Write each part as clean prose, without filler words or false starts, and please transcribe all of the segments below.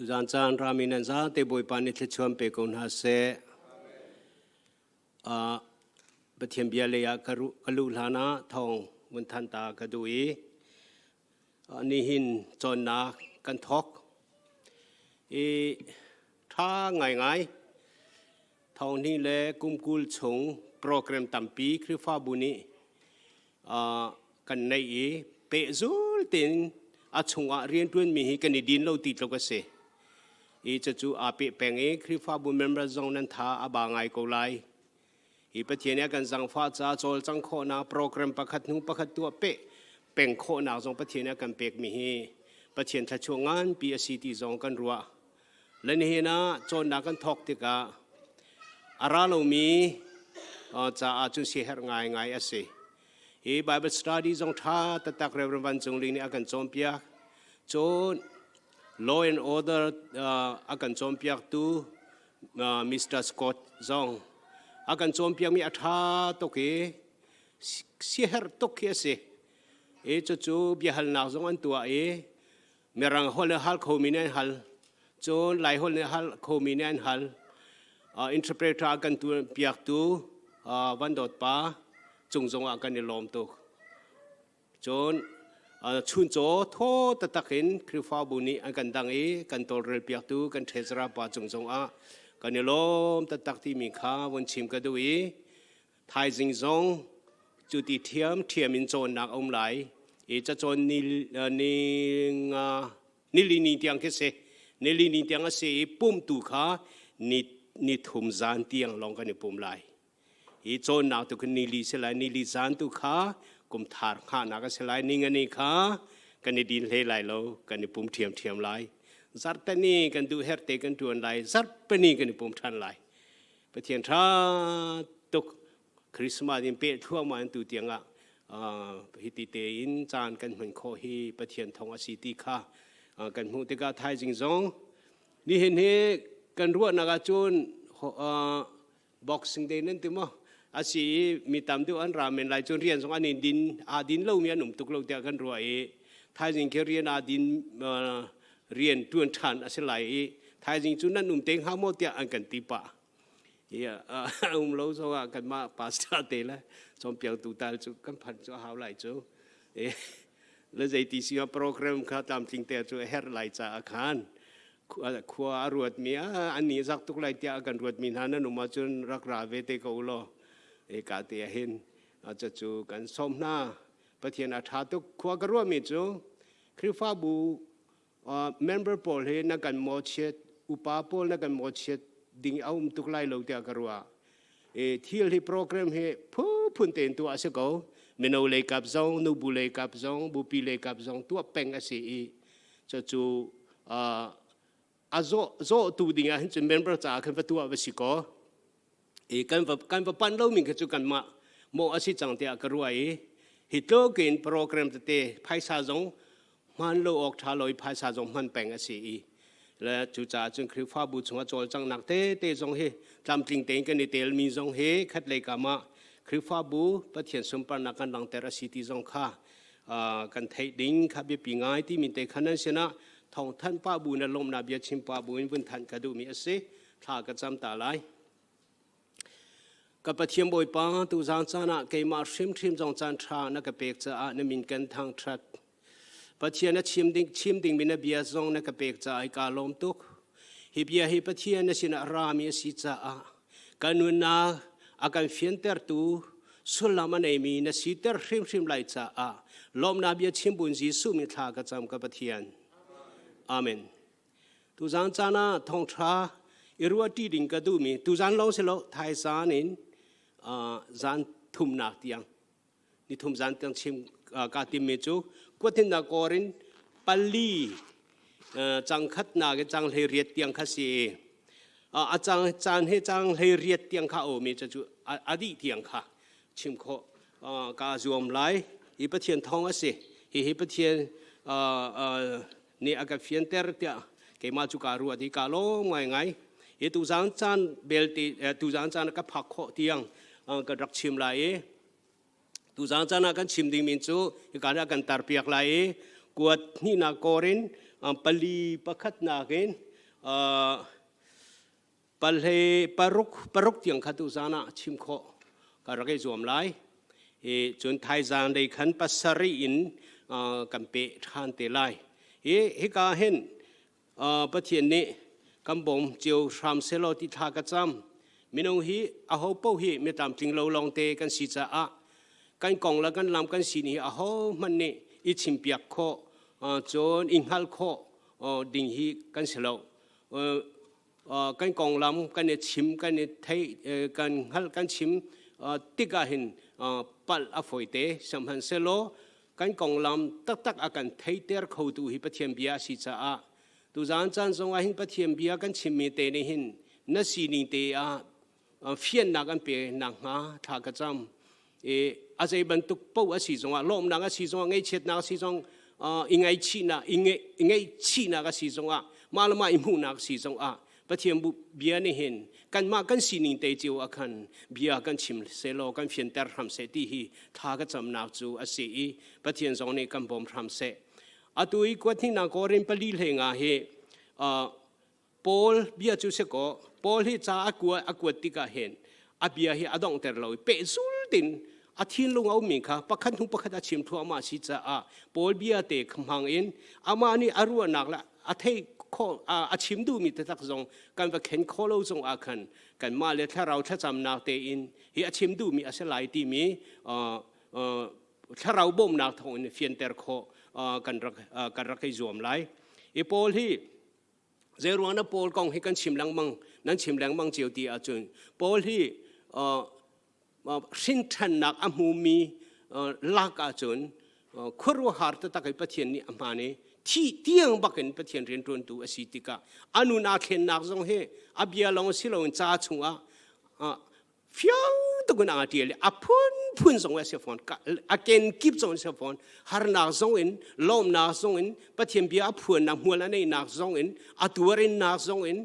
tu zan chan raminan za te boy panit le chom pe kon ha se pathiam bia le ya kalu lana thong mun than ta kadui ni hin chon na kan thok e tha ngai thong ni le kumkul chung program tampi khrifa buni kan nei e pe zul tin a chunga rian tuen mi hi kan din lo ti tlok se e chu a pe peng e khrifa bu member zong nan tha aba ngai ko lai e pathian kan zang fa cha chol chang kho na program pakhat nu pakhat tu pe peng kho na zong pathian kan pek mi hi pathian tha chungan PSCT zong kan ruwa len hi na chon na kan thok ti ka ara lo mi cha a chu se her ngai ase e Bible study zong tha ta tak reverend van chung ling ni akan chom pia chon law and order akan chom pia tu Mr. Scott zong akan chom pia mi atha to ke se her to ke se e chu bia hal na zong an tua e merang hol hal kho mi nen hal chon lai hol ne hal kho mi nen hal interpreter akan tu pia tu van dot pa chung zong akan ni lom tu chon chun cho tho ta takin khrifa buni akan dang e kan tol rel piak tu kan thezra pa chung zong a kan ni lom ta tak ti mi kha won chim ka du e thai jing zong chu ti thiam in chon nak om lai e cha chon ni li ni tiang ke se ni li ni tiang a se pum tu kha ni thum zan tiang long kan ni pum lai e chon nak tu kan ni li se lai ni li zan tu kha kum thar kha na ka se lai ning ani kha kan ni din le lai lo kan ni pum thiam lai zar ta ni kan du her te kan tuan lai zar pa ni kan ni pum than lai pathian tha tuk Christmas in pe thua man tu tianga hi ti te in chan kan hman kho hi pathian thong a si ti kha kan hu te ka thai jing zong ni hen he kan ru na ga chun boxing day nan ti mo asi mi tam tu an ramen lai chon rian song anin din lo mi anum tuk lo tia kan ru e thai jing ke rian din rian tuan than asilai e thai jing chun nan num teng ha mo tia an kan ti pa ya lo so kan ma pasta te la som piang tu tal chu kan phan chu hau lai chu e le zai ti sia program kha tam ting te chu her lai cha akhan khua ruat mi an ni zak tuk lai tia kan ruat min han nu ma chun rak ra ve te ko lo e ka te hin cha chu kan som na pathian a tha tuk khua ka ru mi chu khrifa bu member pol he na kan mo chet upa pol na kan mo chet ding aum tuk lai lo tia ka ruwa e thil hi program he phun ten tu ase ko meno le kap zong nu bu le kap zong bu pi le kap zong tu peng ase e cha chu zo tu dinga hin chen member cha kan fa tu a si ko e kan fa pan lo min ka chu kan ma mo asi chang tia ka ruwa e hi to ken program te phai sa zong man lo ok tha loi phai sa zong man peng ase eและจูจ่าจึงคริฟ้าบุษงจอลจังนักเตจงเฮจำจริงเต็งกันในเตลมีจงเฮคัดเลยกามาคริฟ้าบุปะเทียนสมปนักกันดังเตระสิติจงข้ากันเทดิ้งขับเบียปีง่ายที่มีเตขันนั้นเสนะทองท่านป้าบุญลมนาเบียชิมป้าบุญวันทันกระดูมีเสท่ากระจำตาไหลกับปะเทียมบอยป้าตูจางจานะเกมาชิมจงจานทรานักเปกจะนมินกันทางทรัดปะเทียนชิมดิ่งมินเบียซงนักเปกจะไอกาลมตุกฮิเบียฮิปะเทียนสินรามีสิจะกันนุนาอาการเฟียนเตอร์ตูสุลามันเอมีนสิเตอร์ชิมไลจะลมนาเบียชิมบุญจีสุมิทากระจำกับปะเทียนอาเมนตุจานจานะทองทราอิรัวตีดิ่งกระดูมีตุจานลงเสลไทยซานินจานทุ่มนักเตียงนี่ทุ่มจานเตียงชิมกาติมเมจูกวดทินนากอรินปัลลีจังคัดนาเกจังเฮเรียเตียงข้าสีจังเฮจังเฮเรียเตียงข้าโอมีจะจูอดีเตียงข้าชิมโคกาจวมไลฮิปเทียนทองอ่ะสิฮิปเทียนนี่อากาศเฟียนเตอร์เตียเกมาจูการัวที่กาโลไงฮิตุจานจานเบลตีตุจานจานก็ผักโคเตียงก็รักชิมไลtu jang chana kan chim ding min chu ikana kan tar piak lai kuat ni na korin pali pakhat na gen ปลให้ปรุกเตียงขัตุจานะชิมโคก็รักไอ้จวมไล่จนไทยจานได้ขันปัสสรีอินกัมเปทานเตไลเฮกาเห็นประเทศนี้กำบงเจียวรำเซโลติทากระจำมินงฮีอาโฮเป้าฮีไม่ตามจริงเราลองเตกันสิจ้ากันกองละกันลำกันสินีอาโฮมันนี่อิชิมเปียกโคจนอิงฮัลโคดิ่งฮีกันเสลากันกองลำกันเนี่ยชิมกันเนี่ยไทยกันฮัลกันชิมติกาเห็นปัลอฟอยเตสัมพันเซโลกันกองลำตักอากันไทยเตอร์เขาดูฮิปเทียมเบียสิจ้าตัวจานจานทรงว่าหินปะเทียมเบียกันชิมมีเตนี่หินนั่นสีนิเตเฟียนนักกันเปนักหาทากระจำอาศัยบรรทุกปูอาศัยทรงว่าลมนักอาศัยทรงไงเช็ดนักอาศัยทรงอิงไงชีนักอิงไงชีนักอาศัยทรงว่ามาละมาอิมูนักอาศัยทรงปะเทียมเบียนี่หินกันมากันสีนิเตจิวอาคันเบียกันชิมเซโลกันเฟียนเตอร์ทำเสตีฮีทากระจำนักจูอาศัยปะเทียมทรงนี้กันบ่มทำเสอาตุยกว่าที่นางโกเรนปลีเลงาเฮปอลเบียจูเสกปอลที่จ้าอากวดติกาเห็นอาเบียเฮอดองเตอร์ลอยเปซูลตินอาทินลงเอามีค่ะปักขันทุงปักขัดชิมทัวมาสิจ้าปอลเบียเตะขมังเอ็นอามานี่อารัวนักละอาเทข้ออาชิมดูมีแต่ตักจงกันว่าเข็นข้อเราจงอาคันกันมาเลยถ้าเราถ้าจำนาเตอินเฮอาชิมดูมีอาศัยหลายที่มีถ้าเราบ่มนักทงเฟียนเตอร์โคกันรักให้จวมไล่อีโพลที่เจรวานะโพลกองให้กันชิมหลังมังนั้นชิมหลังมังเจียวตีอาจุนโพลที่สินทันนักอมูมีลักอาจุนครัวหาร์ตตะกี้ปะเทียนนี่อามานี่ที่เตียงบักเห็นปะเทียนเรียนตัวตัวสิติกาอนุนาเข็นนักจงเฮอาเบียลองสิลองจ้าชุงฟิวตุกุนอาเดียเลยพุ่นส่งไว้เสียฟอนอาเกนกิบส่งเสียฟอนฮาร์นักส่งอินลมนักส่งอินปะเทียนเบียพุ่นนักมัวละนี่นักส่งอินอาตัวรินนักส่งอิน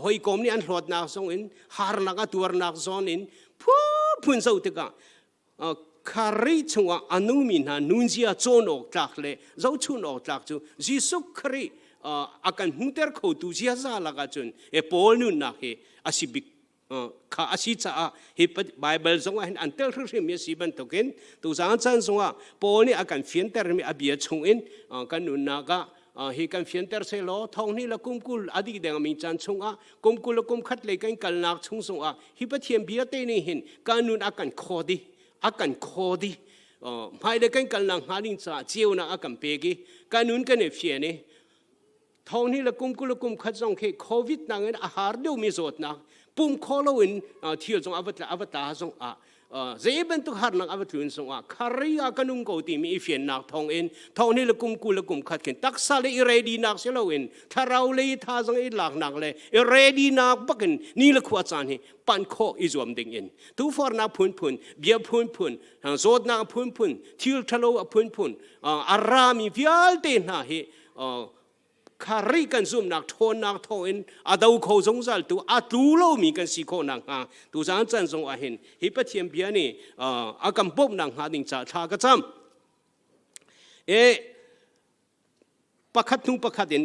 หอยกอมนี่อันหลอดนักส่งอินฮาร์นักอาตัวนักส่งอินพุ่นส่งติกาคาริชงว่าอนุมินานุนเจียโจนออกจากเลยเจ้าชุนออกจากจูยิสุคริอาการมุเตอร์เขาตูเจียซาลักจุนปอลนุนนักเฮอาศิบิข้าอาศิษย์ฮิปไบเบิลทรงว่าเห็นอันเตอร์เรื่องมีสิบันตุกินตัวจางจันทรงว่าปอนี่อาการเฟียนเตอร์มีอภิยชงอินกันนุนนักฮิกันเฟียนเตอร์เซโลทองนี่ละกุมกุลอดีตเดงมีจันทรงกุมกุลกุมขัดเลยกันกันนักชงทรงฮิปเทียมเบียเตนี่เห็นกันนุนอาการคอดีอาการคอดีไม่ได้กันกันนักหาลิงจ่าเจียวนักอาการเปกีกันนุนกันเฟียนี่ทองนี่ละกุมกุลกุมขัดทรงเคโควิดนักอาหารเดียวมีสดนักปุ่มคอลวินเที่ยวจงอวตารจงเจ็บตุกหาร์นักอวตารจงคาริยากันุงกูตีมีเฟียนนักทองเอ็นทองนี่ละกุมกุลกุมขัดกันตักซาเลอิเรดีนักเสลวินถ้าเราเลยท่าจงอิหลักนักเลยอิเรดีนักบักกันนี่ละขวดจานนี่ปันโคอิจวมดิ่งอินตูฟอร์นักพุ่นเบียพุ่นโซดนักพุ่นทิลทะโลพุ่นอารามีฟิอัลเตน่าเฮคาริกันซุ่มนักทนนักทนอาดาวเขาสงสารตัวอาตูโลมีกันสิโคนักตัวจางจันทรงอาเห็นฮิปเทียมเบียนี่อากัมบบนักหาดิ่งจ่าชากระจำปักขัดทุ่งปักขัดเด่น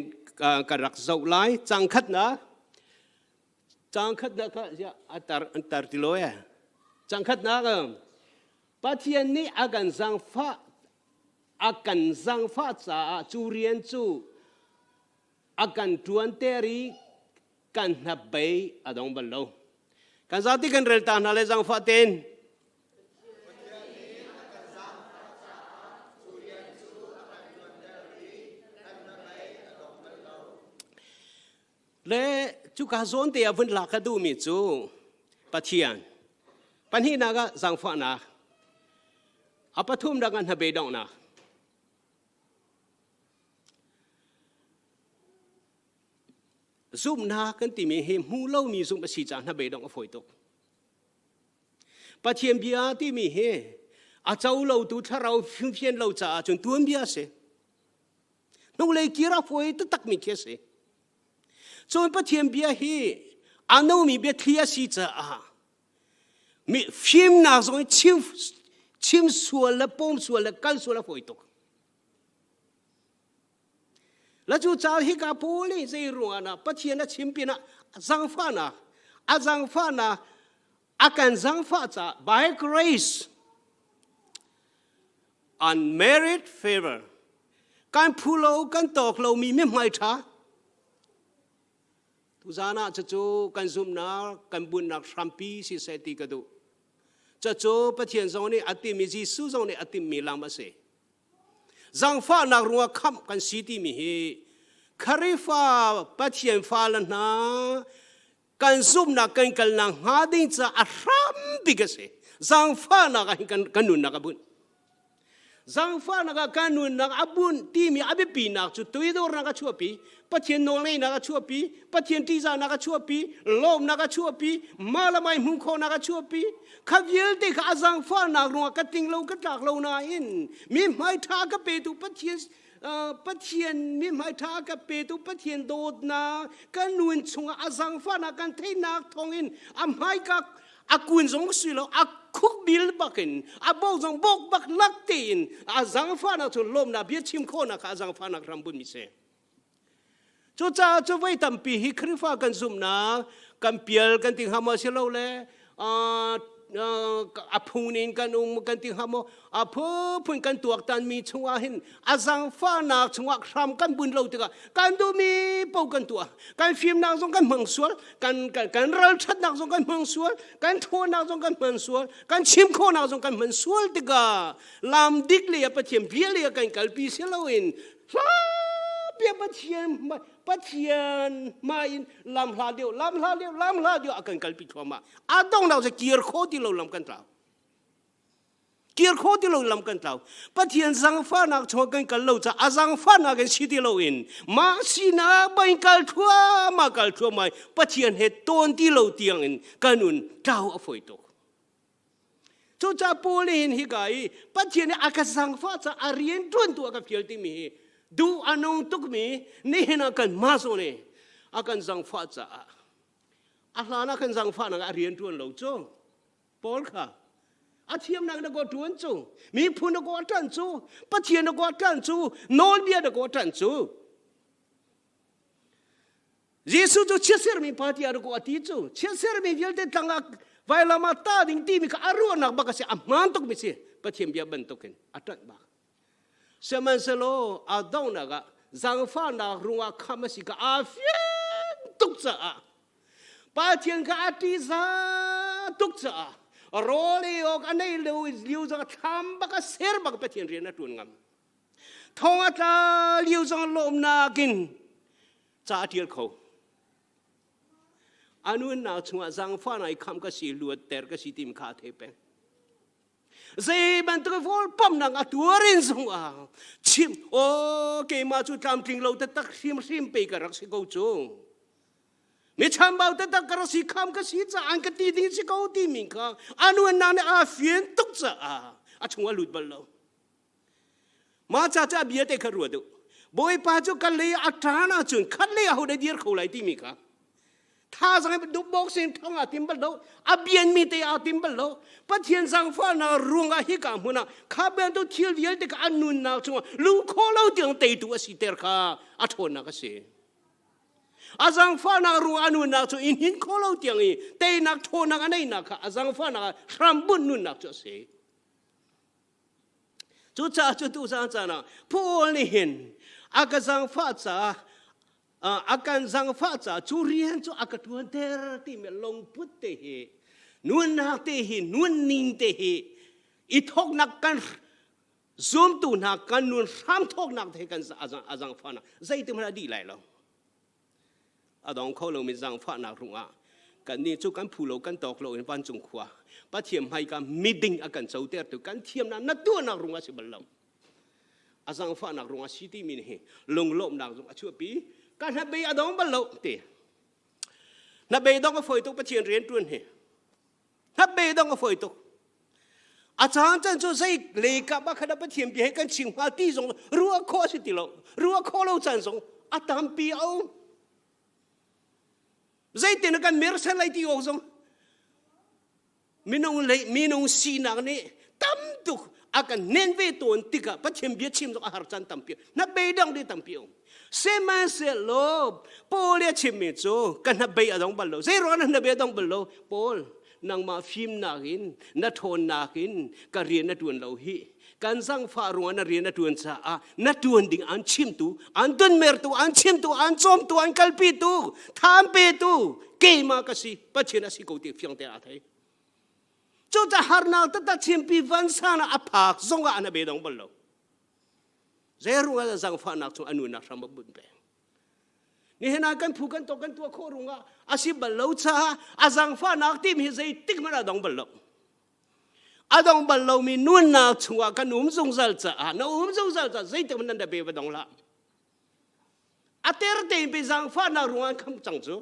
กระรักเจ้าไล่จังขัดนะก็จะอัตรติโลยจังขัดนะก็ปัจจัยนี้อากันจังฟ้าจ่าจูเรียนจูakan tuan teri kan nabai adong balo kan zati kan relta na le jang faten le chu ka zon te avun la ka du mi chu pathian panhi na ga jang fa na apathum da kan nabai dong naซุ่มนากันติมีเฮมูเล่ามีซุ่มประสิจานาเบดองอฝอยตกปะเทียมเบียที่มีเฮอาเจ้าเราดูถ้าเราเพียนเราจ่าจนตัวเบียเสนงเลยกีราฝอยตักมีเคสจนปะเทียมเบียเฮอันนู้มีเบียที่สิจ่ามีฟิมนาจงชิมส่วนละปมส่วนละกันส่วนละฝอยตก แล้วจู่จ้าฮิกาปูนี่ใจรัวนะปะเทียนนะชิมปีนะจังฟ้านะอาจังฟ้านะอาการจังฟ้าจะ by grace unmerited favor การพูโลกันตอกเรามีไม่ไม่ท้าทุจานะจะจู่กันซุ่มนากันบุญนักทรัมปีสิเสติกระดูจะจู่ปะเทียนตรงนี้อติมีจีสุตรงนี้อติมีลามาเสจังฟ้านักรัวคำกันสิติมีเฮคาริฟ้าปะเทียนฟ้าละนะกันซุ่มนักกันนักหาดิ้งจะอัศมปิกเสจังฟ้านักกันนุนนักบุญจังฟ้านักกันนุนนักอบุญที่มีอภิปีนักจุดตัวดอร์นักชั่วปีปะเทียนโนเลนักชั่วปีปะเทียนทีจานักชั่วปีลมนักชั่วปีมาละไม่มุขนักชั่วปีขับเยลติข้าจังฟ้านักรัวกัดติงเรากัดจากเรานาอินมีไม่ท้ากับเปตุปะเทียนปะเทียนมีไม่ท้ากับเปตุปะเทียนโดดนากันนุนชงอาจังฟ้านักกันเทนักทองอินอาไม่กับอากุนจงสุลอาคุกบิลบักินอาบอกจงบอกบักลักตีนอาจังฟ้านักจุลมนาเบียชิมโคนักอาจังฟ้านักรำบุญมิเสจู่จ้าจะไว้ตั้มปีฮิคริฟ้ากันซุ่มนากันเปียลกันติงฮามาเชลเอาเลยอาพูนินกันกันติงฮามอาพูนกันตัวกันมีชัวหินอาจังฟ้านักชัวครามกันบุญเราติกะกันดูมีปูกันตัวกันฟิล์มนักส่งกันมังสวลกันรัลชัดนักส่งกันมังสวลกันทัวนักส่งกันมังสวลกันชิมโคนักส่งกันมังสวลติกะลามดิกเลียปะเทียมเบียเลียกันกัลปีเชลวินเบียปะเทียนมาอินลำลาเดียวอากันกัลปิทัวมาอาต้องเราจะเกียร์โคที่เราลำกันเปล่าเกียร์โคที่เราลำกันเปล่าปะเทียนสังฟ้านักชวกันกันเราจะอาสังฟ้านักกันชีที่เราอินมาสินาบังกัลทัวมากัลทัวมาปะเทียนเหตุต้นที่เราเตียงอินกันนุนเจ้าอภัยตกจู่จ้าปูลินฮิกายปะเทียนอากันสังฟ้าจะอาเรียนต้นตัวกับเพียรติมีดูอันงตุกมีนี่เห็นกันมาโซเนอากันจังฟ้าจ้าอาลานักันจังฟ้านักเรียนตัวเราจ้งปอลค่ะอาเทียมนักนักตัวจ้งมีพูนนักตันจ้งปะเทียนนักตันจ้งโนลเบียนักตันจ้งเยซูจ้งเชื่อเสร์มีปาติอานักติจ้งเชื่อเสร์มีเวลเดตังก์ไวลามาตาดิ้งตีมีกอารัวนักบักเสียอามันตุกมิเสียปะเทียมเบียบันตุกินอัตันบักเสมันเสโลอาดาวนักจังฟ้านักรัวขามสิกาอาฟินตุกจ้าปาเทียนกาติซาตุกจ้ารอลีออกอันนี้เลวลิวจังทำบักเสือบักปาเทียนเรียนนัดตุนงามทองอัตาลิวจังลมนากินจ้าเทียนเขาอันนู้นนักชัวจังฟ้านักขามก็สิลวดเตอร์ก็สิติมขาเทเปเซบันตรฟอลปั๊มนังตัวเรนส่งชิมโอเคมาจุดทำทิ้งเราแต่ตักชิมไปกับรักสิเขาจงไม่ทำเบาแต่ตักรักสิคำก็สิจะอันก็ตีดิ้งสิเขาตีมิงค่ะอันนู้นนั่นอาฟินตุกจ้าชัวหลุดบอลเรามาจ้าเบียดเตะขรัวดูบอยป้าจุกันเลยอัตราหน้าจุนคัดเลยเอาได้เดียร์เขาไหลตีมิงค่ะถ้าสังเกตดูบ็อกซิ่งท้องอาติมบลโลอาเบียนมีเตอาติมบลโลปะเทียนสังฟ้านารุงอาฮิกามุนาข้าเบนตัวเทียลเดียลเด็กอันนุนนาจังลูกโคเราเตียงเตยตัวสิเตอร์ข้าอัฐวนนักเสียอาสังฟ้านารุงอันนุนนาจังอินหินโคเราเตียงอีเตยนักโทนักอันไหนนักอาสังฟ้านาครัมบุญนุนนักจังเสียจุดจ้าจุดตุสังจานะพูดนี่เห็นอากาสังฟ้าจ้าอาการสังฟ้าจ้าจูเรียนจูอากาศวันเดอร์ที่มันลงพุทธเตหินุ่นนักเตหินุ่นนินเตหิอีทอกนักกันซูมตูนักกันนุ่นรำทอกนักเตกันอาจังฟ้านะใจที่มันดีเลยแล้วอาดองเขาลงมีจังฟ้านักรุ่งอ่ะกันนี่จูกันผู้เรากันตอกเราในวันจงขวาป้าเทียมให้กันมีดิ้งอาการเจ้าเตอร์ตัวกันเทียมนั้นนัดตัวนักรุ่งอ่ะสิบลำอาจังฟ้านักรุ่งอ่ะสิที่มีนี่ลงลมนักรุ่งอ่ะชั่วปีการนับเบยอดองบลโลเตนับเบยดองก็ฝอยตกปะเชียนเรียนตุนเหนับเบยดองก็ฝอยตกอาจารย์จันทร์ใจเลกับบ้าขณะปะเทียนเบียกันชิงมาตีสงรัวข้อสิติโลรัวข้อเราจันทร์สงอาตามปีเอาใจเต็นกันเมื่อสันไลตีโอสงมีนงสีนักนี่ตั้มตุกอาการเน้นเวตัวติกะปะเทียนเบียชิมสงอาหารจันตั้มปีนับเบยดองได้ตั้มปีเอา เซมันเสลบโปเลียชิมิจูกันนับเบียดองบัลโลเซร้อนนับเบียดองบัลโลโปลนางมาฟิมนากินนัทนนากินการเรียนนัดวนเราฮีกันสังฟารุนเรียนนัดวนซานัดวนดิ่งอันชิมตูอันตุนเมรตูอันชิมตูอันซอมตูอันคัลปีตูทามเปตูเกมากสิปัจเจนสิโกติฟิงเตอาไทยจูจะหาร์นาตัดชิมปีวันสานะอภักซงอันนับเบียดองบัลโลเซรุงอาสังฟานักจงอนุนักรำบุญเปนี่เห็นกันผูกกันตกกันตัวโครุงอาศิบัลโลชาอาสังฟานักที่มีใจติ๊กมันดองบัลโลอาดองบัลโลมีนุ่นนักจงกันจงซัลจ้านะจงซัลจ้าใจติ๊กมันนั่นเดบิวดองละอาเตอร์เตย์ไปสังฟานักรุงคำจังจู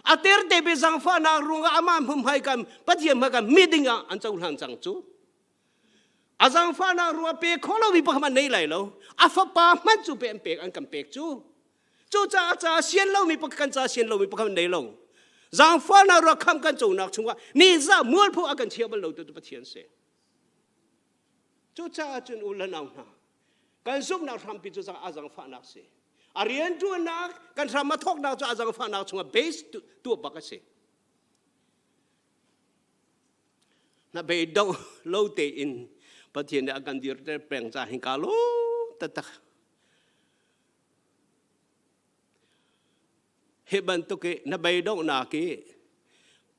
อาเตอร์เตย์ไปสังฟานักรุงอามันพุ่มให้กันปัจจัยมากันมีดิ้งอันเจ้าหลังจังจูอาจังฟ้านารัวเปกเขาเราวิปากมันในไหลเราอาฟ้าป่ามันจูเป็นเปกอันกันเปกจูจ้าเสียนเรามีปากกันจ้าเสียนเรามีปากมันในเราจังฟ้านารัวคำกันจูนักชงว่านี่จะมัวผู้อากันเชี่ยวมันเราตัวประเทียนเสจ้าจนอุลนาวนากันซุ่มนักทำปิดจ้าอาจังฟ้านักเสอาเรียนตัวนักกันทำมาทอกนักจ้าอาจังฟ้านักชงว่าเบสตัวปากเสน่าไปดูโลเตอินประเทศนี้อาการดีร์แปลงจากหิงกาโลตัดเฮบันตุกนับไปดองนัก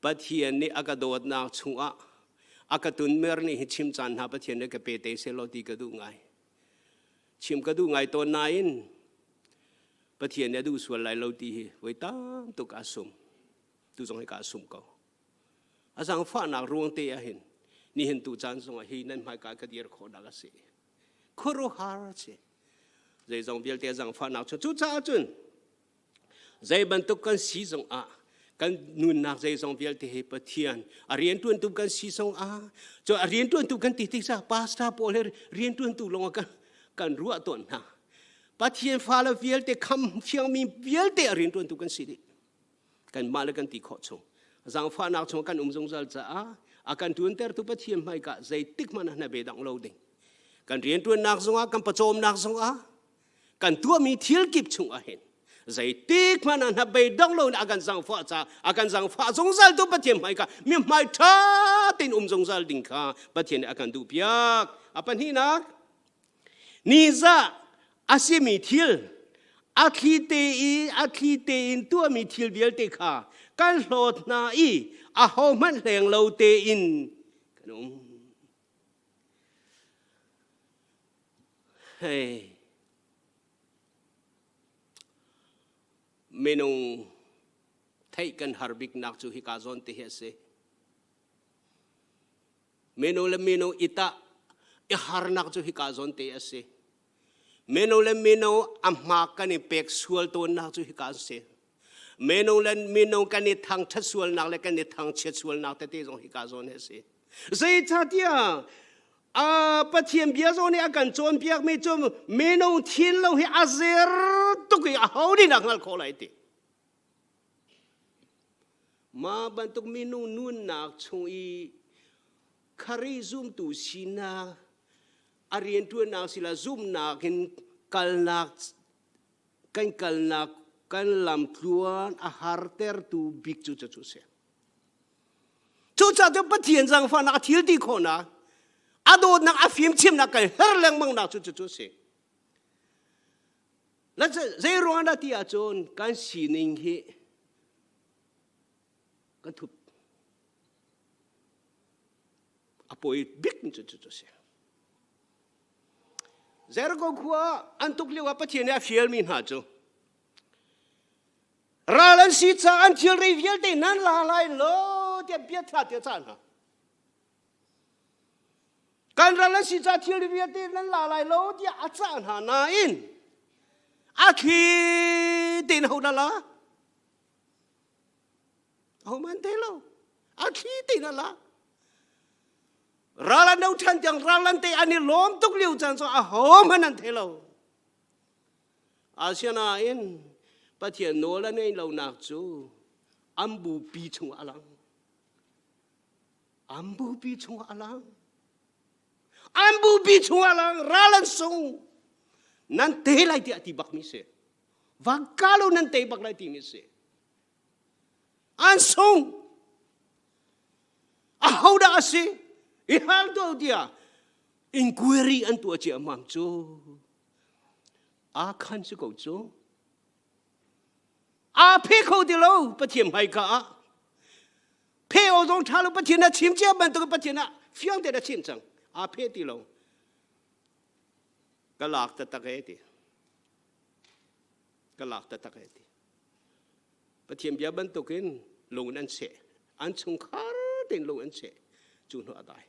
ประเทศนี้อาการโดดนักชัวอาการตุนเมื่อนี้ชิมจันหาประเทศนี้ก็เปเตเซโลดีก็ดูไงชิมก็ดูไงตัวนายประเทศนี้ดูส่วนไหลเราดีไว้ตามตุกอาสมดูตรงให้กาสมก็อาจารย์ฟ้านักรวงเตียเห็นนี่เห็นตัวจันทร์สงฆ์นั่นหมายการกระดิ่งขอดักเสียครูฮาร์เสียใจจงเบียดเตียจังฟ้านักจุดจ้าจุนใจบรรทุกกันสีสงกันนุนนักใจจงเบียดเตียประเทียนเรียนตัวตุกันสีสงจะเรียนตัวตุกันติดติดซะพาสต้าโพเลเรียนตัวตุลงกันรัวตัวน่ะประเทียนฟ้าละเบียดเตียคำเชียงมีเบียดเตียเรียนตัวตุกันสีกันมาเลยกันติดขอชงจังฟ้านักชงกันจงจัลจ้าอาการtuan ter tu pathiam mai ka zai tik mana na be dang lo ding kan rian tuan nak zonga kan pachom nak zonga kan tua mi thil kip chung a hen zai tik mana na be dang lo akan zang fa cha akan zang fa zong zal tu pathiam mai ka mi mai tha tin zong zal ding kha pathian akan du piak apan hi nak ni za asimi thil akhite in tua mi thil bial te kha kan hlot na i a ho man leng lo te in kanum hey menung thai kan harbik nak chu hi ka zon te he se menu le menu ita I har nak chu hi ka zon te ase menu le menu amha kan I pek sual to nak chu hi ka se menu kan I thang chat sual nak le kan I thang chat sual nak te zong hi ka zon he se zai cha tia a pathiam bia zo ne akan chon piak me chom menu thin lo hi azer tu ki a hodi nak ngal kholai ti ma bantuk menu nun nak chung I khari zoom tu sina arian tu nak sila zoom nak in kalnak kan lam tuan a harter tu big chu chu se chu cha te pathian jang fa na thil ti khona ado nak afim chim nak kai her leng mang nak chu chu se la zai rwanda ti a chon kan sining hi kan thup apoi big chu chu se zergo khua antuk liwa pathian a fiel min ha chu ralan si cha an thil ri vial te nan la lai lo te bia tha te cha na kan ralan si cha thil ri vial te nan la lai lo te a cha na na in a khi tin ho na la ho man te lo a khi tin na la ralan đâu than chẳng ralan te ani lom tuk liu chan so a ho man an te lo asiana in pathian no la nei lo nak chu ambu pi chung alang ambu pi chung alang ralan sung nan te lai ti ati bak mi se và kalau nanti baklai timi se ansong ahau da ase ihal tu dia inquiry antu aci amam cho akan se kau cho a pe kau di lo patiem hai ka pe o dong thalu patien na chim che ban tu patien na fiang de da chim chang a pe di lo galak ta ta ke ti galak ta ta ke ti patiem bia ban tu kin lung nan se an chung khar den lung an se chu no adai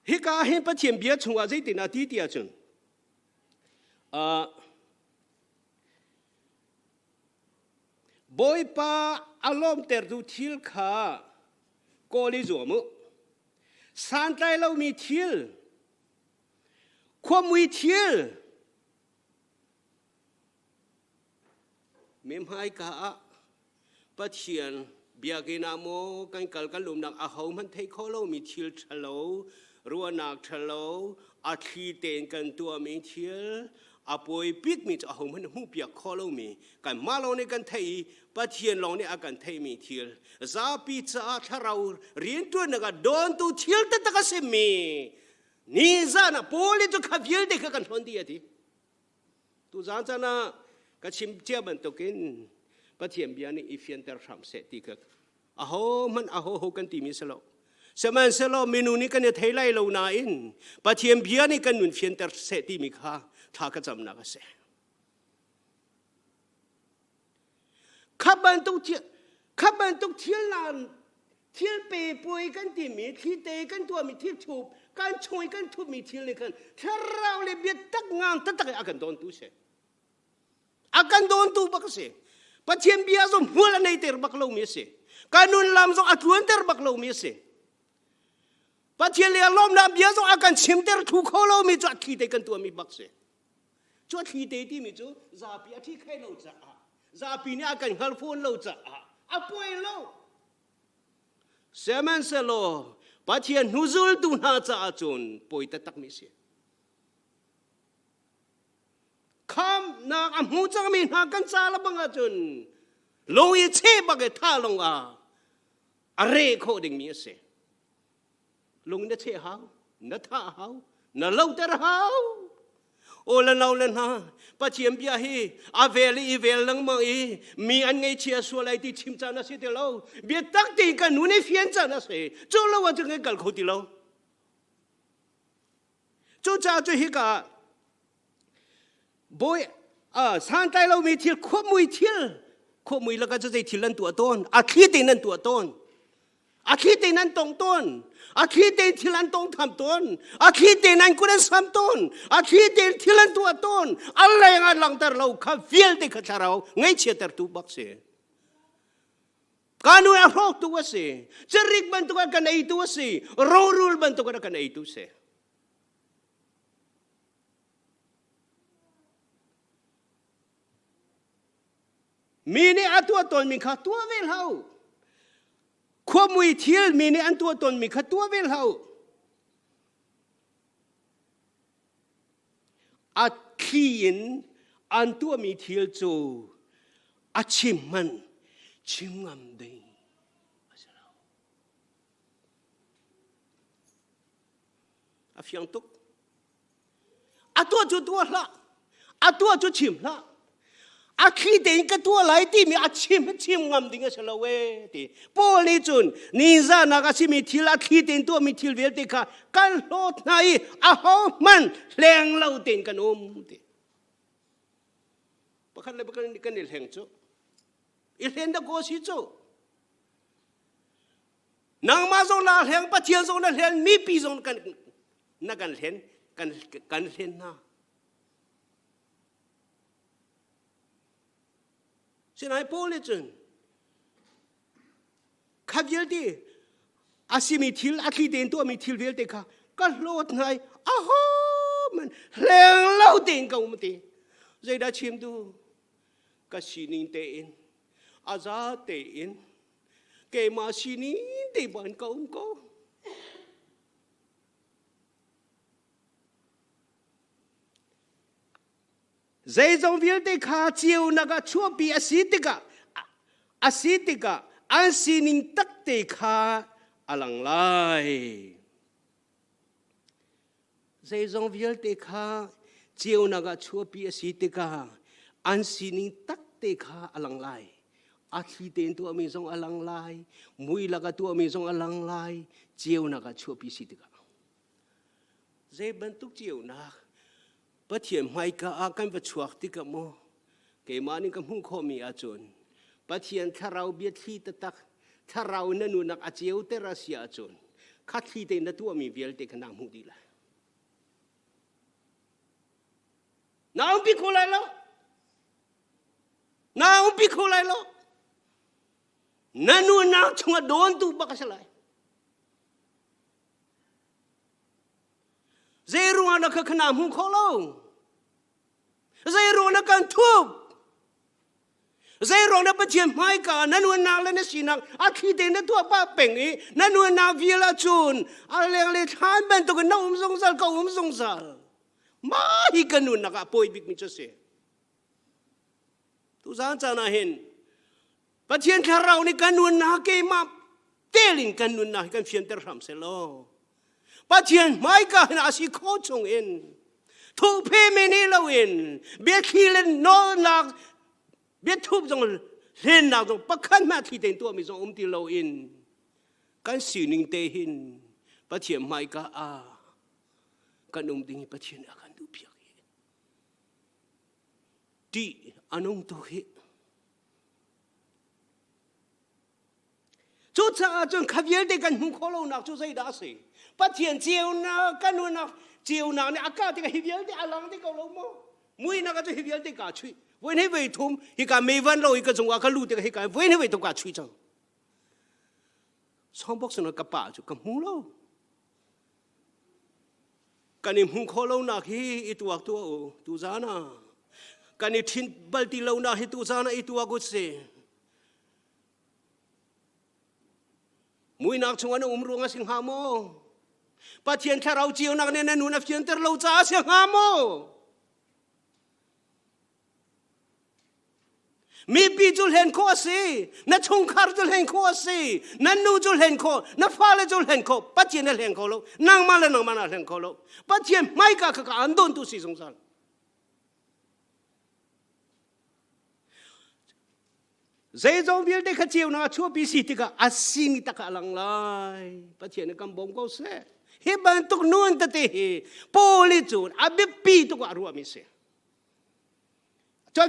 hi ka hin patiem bia chung wa zai tin a ti ti a chun boy pa alom ter du thil kha ko li zo mu san tai lo mi thil khom wi thil mem hai ka pathian bia ke na mo kan kal kan lum nak a hau man thei kho lo mi thil thalo ruwa nak thalo a thi ten kan tua mi thil apoi pik mi a hau man hu pia kho lo mi kan ma lo ne kan thei pathian lo ne a kan thei mi thil za pi cha tharau rin tu na ga don tu thil ta ta ka se mi ni za na poli tu kha vil de ka kan thon di ati tu zan cha na ka chim chia ban to kin pathian bia ni ifian ter ram se ti ka a ho man a ho kan ti mi selo seman selo menu ni kan thei lai lo na in pathian bia ni kan nun fian ter se ti mi kha tha ka cham na ka se khaban tu thiel lan thiel pe poi kan ti mi thi te kan tua mi thi chup kan choi kan thu mi thiel ni kan tharau le bia tak ngang ta tak akan don tu se akan don tu ba ka se pathian bia zo mula nei ter bak lo mi se kanun lam zo atluan ter bak lo mi se pathian le lom na bia zo akan chim ter thu kho lo mi cha thi te kan tua mi bak se cho thi te ti mi chu za pi a thi khai lo cha za pi ni akan hal phone lo cha a poi lo seman se lo pathian nuzul tu na cha chun poi ta tak mi se kham na amu chang mi na kan cha la bang a chun lo ye che ba ge tha long a are kho ding mi se lung na che hao na tha hao na lo ter hao o la nau len ha pathian bia hi a veli i vel lang ma i mi an ngei chia su lai ti chim cha na se te lo bia tak ti ka nu ne fian cha na se chu lo wa chu nge kal kho ti lo chu cha chu hi ka boy san tai lo mi thil khop mui la ka cha zai thil lan tua ton a khi te nan tua ton a khi te nan tong ton a khi te thilan tong tham ton a khi te nan ku nan sam ton a khi te thilan tua ton allai nga lang tar lo kha viel te kha tharau ngai che tar tu bak se kanu a hok tu wa se cherik ban tu ka nei tu se ro rul ban tu ka nei tu se mini atua ton mi kha tua vel hau khwa mui thil mini an tua ton mi kha tua vel hau a khin an tua mi thil chu a chim man chim ngam dei a fiang tuk a tua la a tua chu chim la a khi te ka tua lai ti mi a chim ngam ding a selo we ti poli chun ni za na ka si mi thil a khi te tua mi thil vel te kha kan lot nai a ho man leng lo ten kan ti pakhan le bakhan kan ni leng chu i len da ko si chu nang ma zo na leng pa thian zo na leng mi pi zo kan na kan len kan len na sinai poli chun khagyel ti asimi thil akhi ten to mi thil vel te kha ka lot nai a ho man leng lo ten ka ti zai da chim tu ka sinin te in aza te in ke ma sinin te ban ka ko Zai zong vil te kha chiu naga chua pi asitika an sining tak te kha alang lai. Zai zong vil te kha chiu naga chua pi asitika an sining tak te kha alang lai. Athi ten tu ami zong alang lai, mui laga tu ami zong alang lai, chiu naga chua pi asitika. Zai bentuk chiu nak Pathian mai ka akan bercuak tika mo, kemana kamu komi acun. Pathian tharau biat hi tetak, tharau nanu nak aciu terasia acun. Kat hi te natu ami biel te kena mudila. Na umpi kolai lo, nanu nak cuma don tu bakasalai. Zai ruang nak kena mukolo. Zai ruang nak kan tup. Zai ruang nak Pathian mai ka nanu nak le nasinak akhite na tu apa pengi nanu nak viela chun ale than ben tu na song sal mai kanu nak apoi big mi chose. Tu san na hin Pathian tharau ni kanu nak ke ma telin kanu nak kan fian ter ram selo. Pathian mai ka na asi ko chung in. Tu pe meni lo in. Biat kilen no nak biat tup jong len nak jong pakan ma thi ten tu mi jong ti lo in. Kan sining te hin. Pathian mai ka a. Kan ding Pathian akan du piak. Di anong tu he. Chu cha jong khaviel de kan hu kholo nak chu sai da se. Pathian chiu na kanu na chiu na ni aka ti ka hiviel ti alang ti ko lo mo mui na ka tu hiviel ti ka chui voi nei vei thum hi ka me van lo hi ka jong ka lu ti ka hi ka voi nei vei to ka chui chang song bok sna ka pa chu ka mu lo kani mu kho lo na hi i tu ak tu o tu za na kani thin bal ti lo na hi tu za na i tu ak se mui nak chung an ru nga sing ha mo Pathian tharau chiu nak ne nanu na fian ter lo cha sia ngamo mi pi jul hen ko si na chung khar jul hen ko si na nu jul hen ko na fa le jul hen ko Pathian le hen ko lo nang ma na hen ko lo Pathian mai ka an don tu si song sal Zai zong vil de kha chiu na chu pi si ti ka asin ta ka lang lai Pathian kam bom ko se he bantuk nun tati he poli chun abi pi tu ka ruwa mi se cho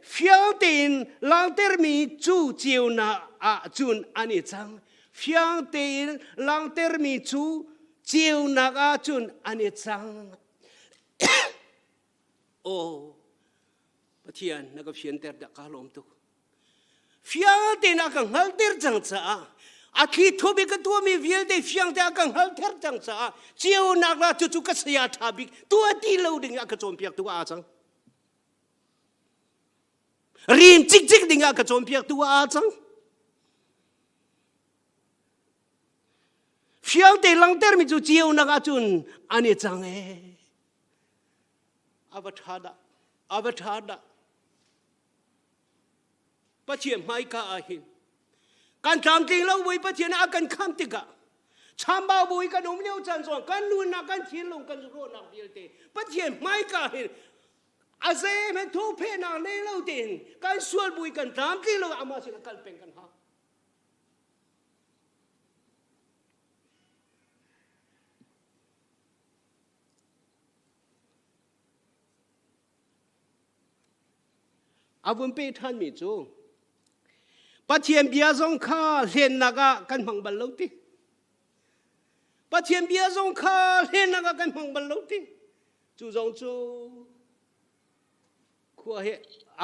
fiang tin lang ter mi chu chiu na a chun ani chang fiang tin lang ter mi chu chiu na a chun ani chang o Pathian na ka fian ter da ka lom tu fiang tin a ka ngal ter chang cha Akhi thobi ka tu mi viel de fiang ta kang hal ther tang sa chiu nak la chu ka sia thabik tu ti lo ding ka chom piak tu a chang rim chik ding ka chom piak tu a chang fiang de lang ter mi chu chiu nak a chun ani chang e avathada Pathian mai ka a hin kan tam ting lo voi Pathian akan kham tika chamba voi kan om leu chan so kan nu na kan thin lo kan ro na bil te Pathian mai ka hin ase me thu phe na le lo tin kan sual voi kan tam ting lo ama sin kal peng kan ha avun pe than mi chu Pathian bia zong kha len naga kan mang bal lo ti Pathian bia zong kha len naga kan mang bal lo ti chu zong chu khua he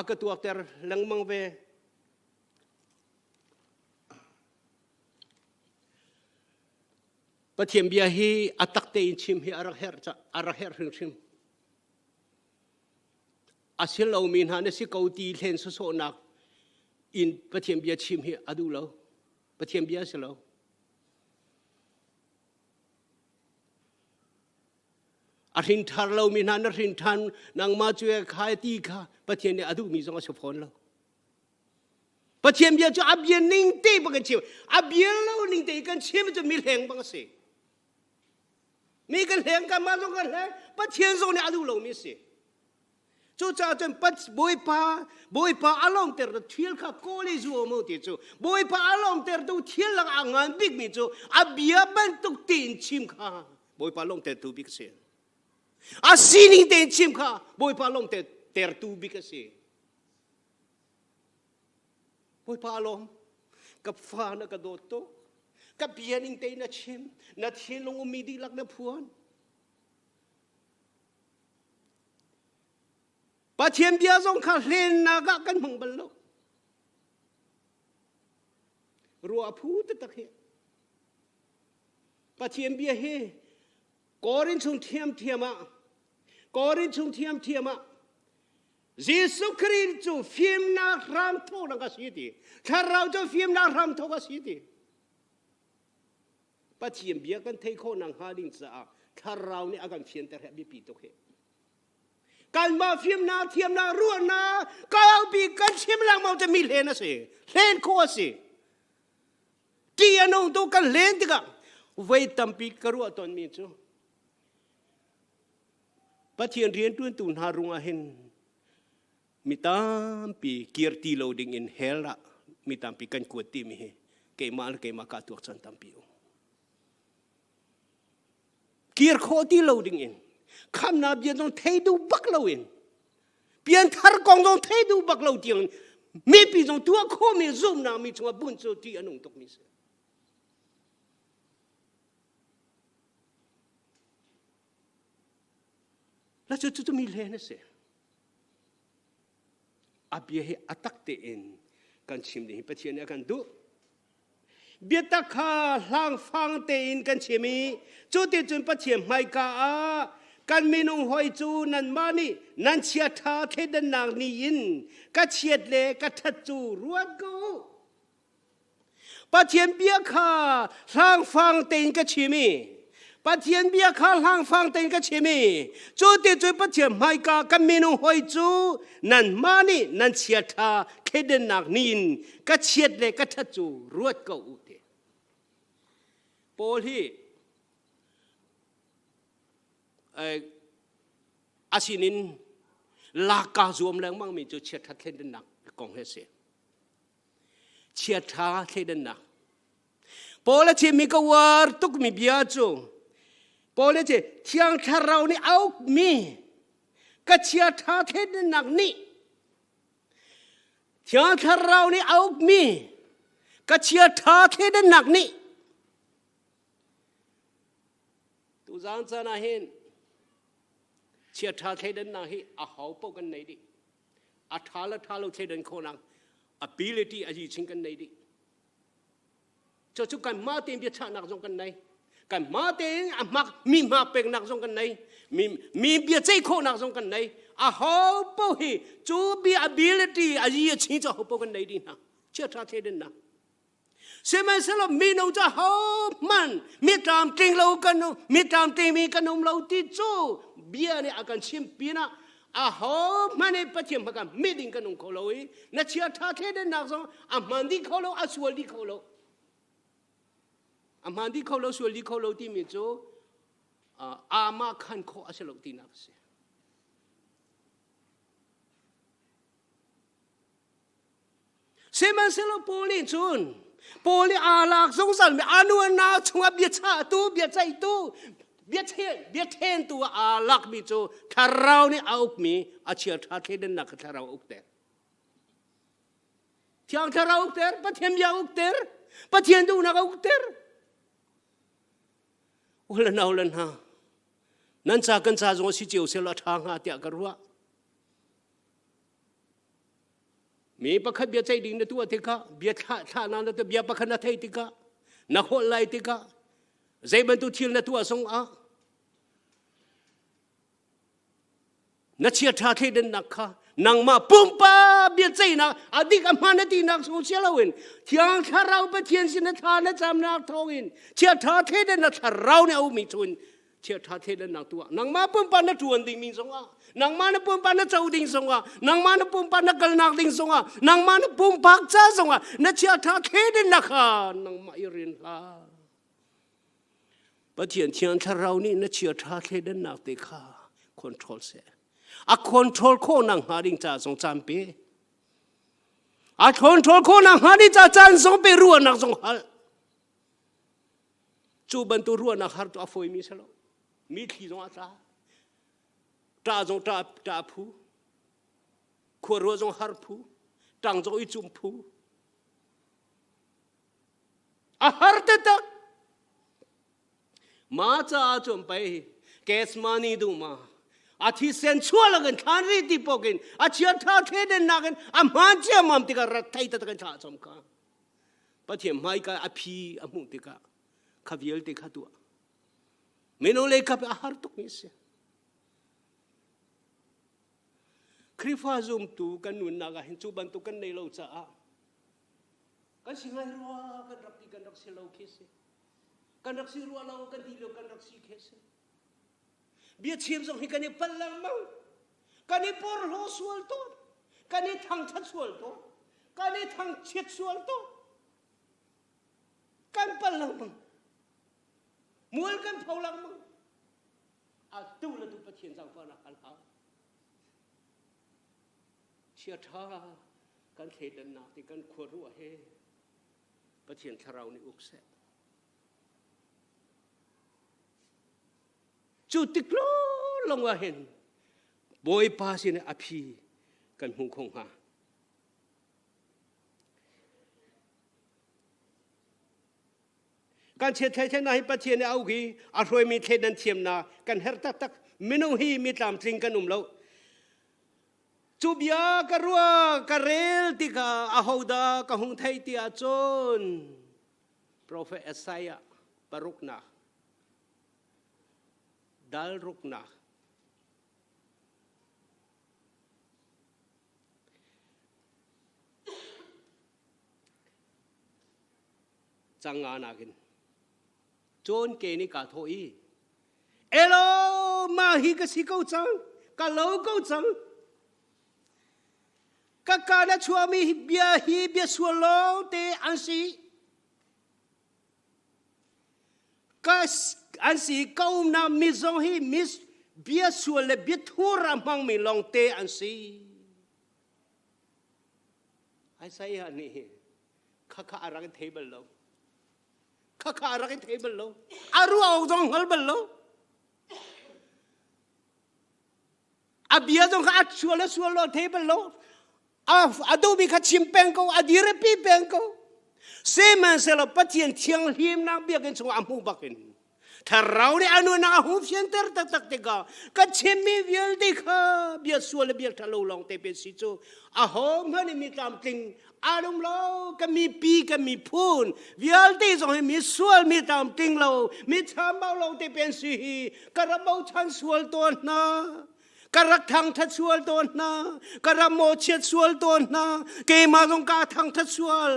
akatu ter lang mang ve Pathian bia hi atak te in chim hi ara her chim asil lo min ha ne si ko ti len so nak in Pathian bia chim hi adu lo Pathian bia se lo รินทาเรามีนานรินทันนางมาช่วยขายตีค่ะประเทศเนี่ยอดุมีสองอาชพรเราประเทศเบียจะอับเบียนิ่งเตะบังกันเชียวอับเบียเรานิ่งเตะกันเชียวมันจะมีแรงบังสิมีกันแรงกันมาสองกันแรงประเทศสองเนี่ยอดุเรามีสิจูจ่าจนปัดบอยป้าอารมณ์เตอร์เที่ยวข้าโกลิจูโมติจูบอยป้าอารมณ์เตอร์ดูเที่ยวหลังอ่างบิ๊กมิจูอับเบียบันตุกตีนชิมข้าบอยป้าลงเตอร์ตูบิ๊กเสียอาศินิเตนชิมข้าบอยป้าลงเตอร์ตูบิ๊กเสียบอยป้าลงกับฟ้านักกระโดดโตกับเบียนิเตนนัดชิมนัดเที่ยวลงอุมีดีลักนับพวนปะเทียนเบียส่งข้าเล่นนากะกันมึงบรรลุรัวพูดตะเคียปะเทียนเบียเฮกอรินชงเทียมะกอรินชงเทียมะยิสุคริสต์จูฟิมนารามโทนักสิติถ้าเราจะฟิมนารามโทกัสิติปะเทียนเบียกันเทโคนังฮาดินซาถ้าเราเนี่ยอาการเฟียนแต่แค่บิปีตกเหการมาฟิมนาเทียมนารั่วนาก็เอาปีกันชิมลังมาจะมีเลนนะสิเลนโคสิที่อันนู้นตัวกันเลนติกะไว้ตั้มปีกรัวตอนมีจูปะเทียนเรียนตุนหารุงอาเห็นมีตั้มปีเกียรติโลดิ้งอินเฮล่ะมีตั้มปีกันกวดตีมีเกมากัตัวสันตั้มปีเกียรโคตีโลดิ้งอินคำนับยังต้องเทดูบักเราเองเปลี่ยนทารกองต้องเทดูบักเราเดียงมีปีต้องตัวโคมีซุ่มนามีชัวบุญโจที่อันนู้นตกมีเสียแล้วจะมีเลนเสียอับเยให้อัตักเตอินกันชิมดีประเทศนี้กันดูเบียตักข้าหลังฟังเตอินกันชิมีจุดที่จนประเทศไม่กากันมีนงหอยจูนันมานี่นันเชียทาเทดันนางนี่ยินก็เชียดเลก็ทัดจูรวดกูปะเทียนเบียข้าหลังฟังเตอินกันชิมีปะเทียนเบียข้าหลังฟังเตอินกันชิมีจุดที่จนประเทศไม่กากันมีนงหอยจูนันมานี่นันเชียทาเทดันนางนี่ยินก็เชียดเลก็ทัดจูรวดกูอุเทโปลีอาศินินลากาจวมแรงมั่งมีจุดเชียทัดเล่นหนักกองเฮเสียเชียท้าเล่นหนักพอแล้วเชมีกวาร์ตุกมีเบียจูพอแล้วเชเชียงทาเรานี่เอามีก็เชียท้าเล่นหนักนี่เชียงทาเรานี่เอามีก็เชียท้าเล่นหนักนี่ตุจานจานาเห็นเชียท้าเทดันนาฮีอาหาวปกันไหนดิอาท้าละท้าเราเทดันโคนัง ability อาจีชิงกันไหนดิจุกันมาเต็มเบียชานักจงกันไหนกันมาเต็มมักมีมาเป็นนักจงกันไหนมีเบียใจโคนักจงกันไหนอาหาวปฮีจูบี ability อาจีชิงจะหาวปกันไหนดินะเชียท้าเทดันนาเสมัยสลับมีน้องจะหอบมันมีตามติงเรากันนู้มีตามติงมีกันนู้เราที่จูเบียเนี่ยอาการชิมปีน่ะหอบมันเนี่ยปัจจุบันกันมีดิ้งกันนู้เขาเราอีนัชเชียท่าเทเดนนักสงมันดีเขาเราสวดดีเขาเรามันดีเขาเราสวดดีเขาเราที่มีจูมาขันเขาสลับที่นักเสียเสมัยสลับโพลิจูนโพลีอาลักสงสารอานุนาชงเบียชาตูเบียใจตูเบียเทนตัวอาลักมิจูถ้าเราเนี่ยเอามีอาเชียท่าเทเดนนักถ้าเราอุกเตอร์ที่อังถ้าเราอุกเตอร์ปะเทียมยาอุกเตอร์ปะเทียนดูนักอุกเตอร์โอ้ละนาละนานั่นจากกันจากจงสิเจียวเสละทางหาเตียกรัวมีประคับเบียใจดิ่งในตัวติกะเบียท่านั้นแต่เบียประคันนาเทติกะนักหัวไหลติกะใจบรรทุกทิ้งในตัวสงนักเชียท่าเทเดนนักค่ะนังมาปุ่มป้าเบียใจนักอดีตอามานาทีนักสงเชียลาวินที่อังถ้าเราไปเทียนสินทานจำนักทองอินเชียท่าเทเดนนักถ้าเราเนี่ยเอามีทุน เชื่อท่าเทนนักตัวนางมาปุ่มปานนักจวนดิ่งมิงสงอ่ะนางมานักปุ่มปานนักเจ้าดิ่งสงอ่ะนางมานักปุ่มปานนักกลนักดิ่งสงอ่ะนางมานักปุ่มพักจ้าสงอ่ะนักเชื่อท่าเทนนักข้านางมาอิรินลาปะเทียนเทียนท่าเรานี่นักเชื่อท่าเทนนักติข้าคอนโทรลเสียอะคอนโทรลโคนางหาดิ่งจ้าสงจำเปอะคอนโทรลโคนางหาดิ่งจ้าจานสงเปรัวนักสงฮัลจูบันตัวรัวนักฮาร์ตัวอฟอยมิสโลมีที่ตรงอาตาจงตาผู้ขวดรัวจงฮาร์ผู้ตังจงอิจุมผู้อาฮาร์เตตักมาจ้าจมไปแกสมานีดูมาอาทิเซนชัวละกันทานรีติปกินอาเชียท่าเทเดนนักันอามาเจียมามติการัตไทยตะกันชาจมกันปะเทียมไม่ก็อภิอามุติกาขวิลติขาตัวไม่นเลยกับอาหารตุกนิสคริฟาซุมตูกันนุนนากาเห็นจูบันตุกันในโลกจ้ากันสิงห์รัวกันรักที่กันรักสิโลกเคสกันรักสิรัวเรากันที่โลกันรักสิเคสเบียดเชียมส่งให้กันนี่พลังมั่งกันนี่ปอร์โลสวลโตกันนี่ทางชัดสวลโตกันนี่ทางเช็ดสวลโตกันพลังมั่งมัวกันเผาลังมั่งอาตู้ละตุปะเทียนสังฟานักอัลฮาเชื่อท่ากันเขดันนาที่กันขวรัวเฮปะเทียนทราวนี่อุกเสจุดติกลลงว่าเห็นบอยปาสินอภิกันหุงคงหาการเช็ดไทยเช่นนั้นปะเทียนเอากีอร่อยมีเทนันเทียมนากันเฮรตักมินุฮีมีตามจริงกันนุ่มเราจูบยากระรัวกระเรลติกาอาหูดากะหงไทยติอาจนโปรเฟสเอสไซยะปรุกนาดัลรุกนาจังงานากินจนเกนิกาโทอีเอโลมาฮิกสิโกจังกะโลโกจังกะกานะชัวมีเบียฮีเบียสวโลเตอันซีกะอันซีเกานามิซงฮีมิสเบียสวเลเบียทัวรามังมีลองเตอันซีไอ้ไซยานี่ข้าอารักเทเบิลโลข้ารักเทเบิลโลอารัวออกจงฮัลเบิลโลอาเบียจงข้าชัวเลชัวโลเทเบิลโลอาดูมีข้าชิมเปงกูอาดีเรปีเปงกูเซมันเซลปะเทียนเทียงหิมนักเบียกันจงอามูบักินถ้าเราเนี่ยอนุนาหูเพียงแต่ตักเตกาก็ชิมมีเวียลดิข้าเบียชัวเลเบียทะลุลองเตเป็นสิจูอาหอมมันมีตามจริงอารมณ์เราก็มีปีก็มีพูนวิอัลตีส่งให้มีส่วนมีตามติงเรามีทำเบาเราที่เป็นสีกระเบาทันส่วนตัวนะกระทางทัดส่วนตัวนะกระโมเชียดส่วนตัวนะเกมาตรงกาทางทัดส่วน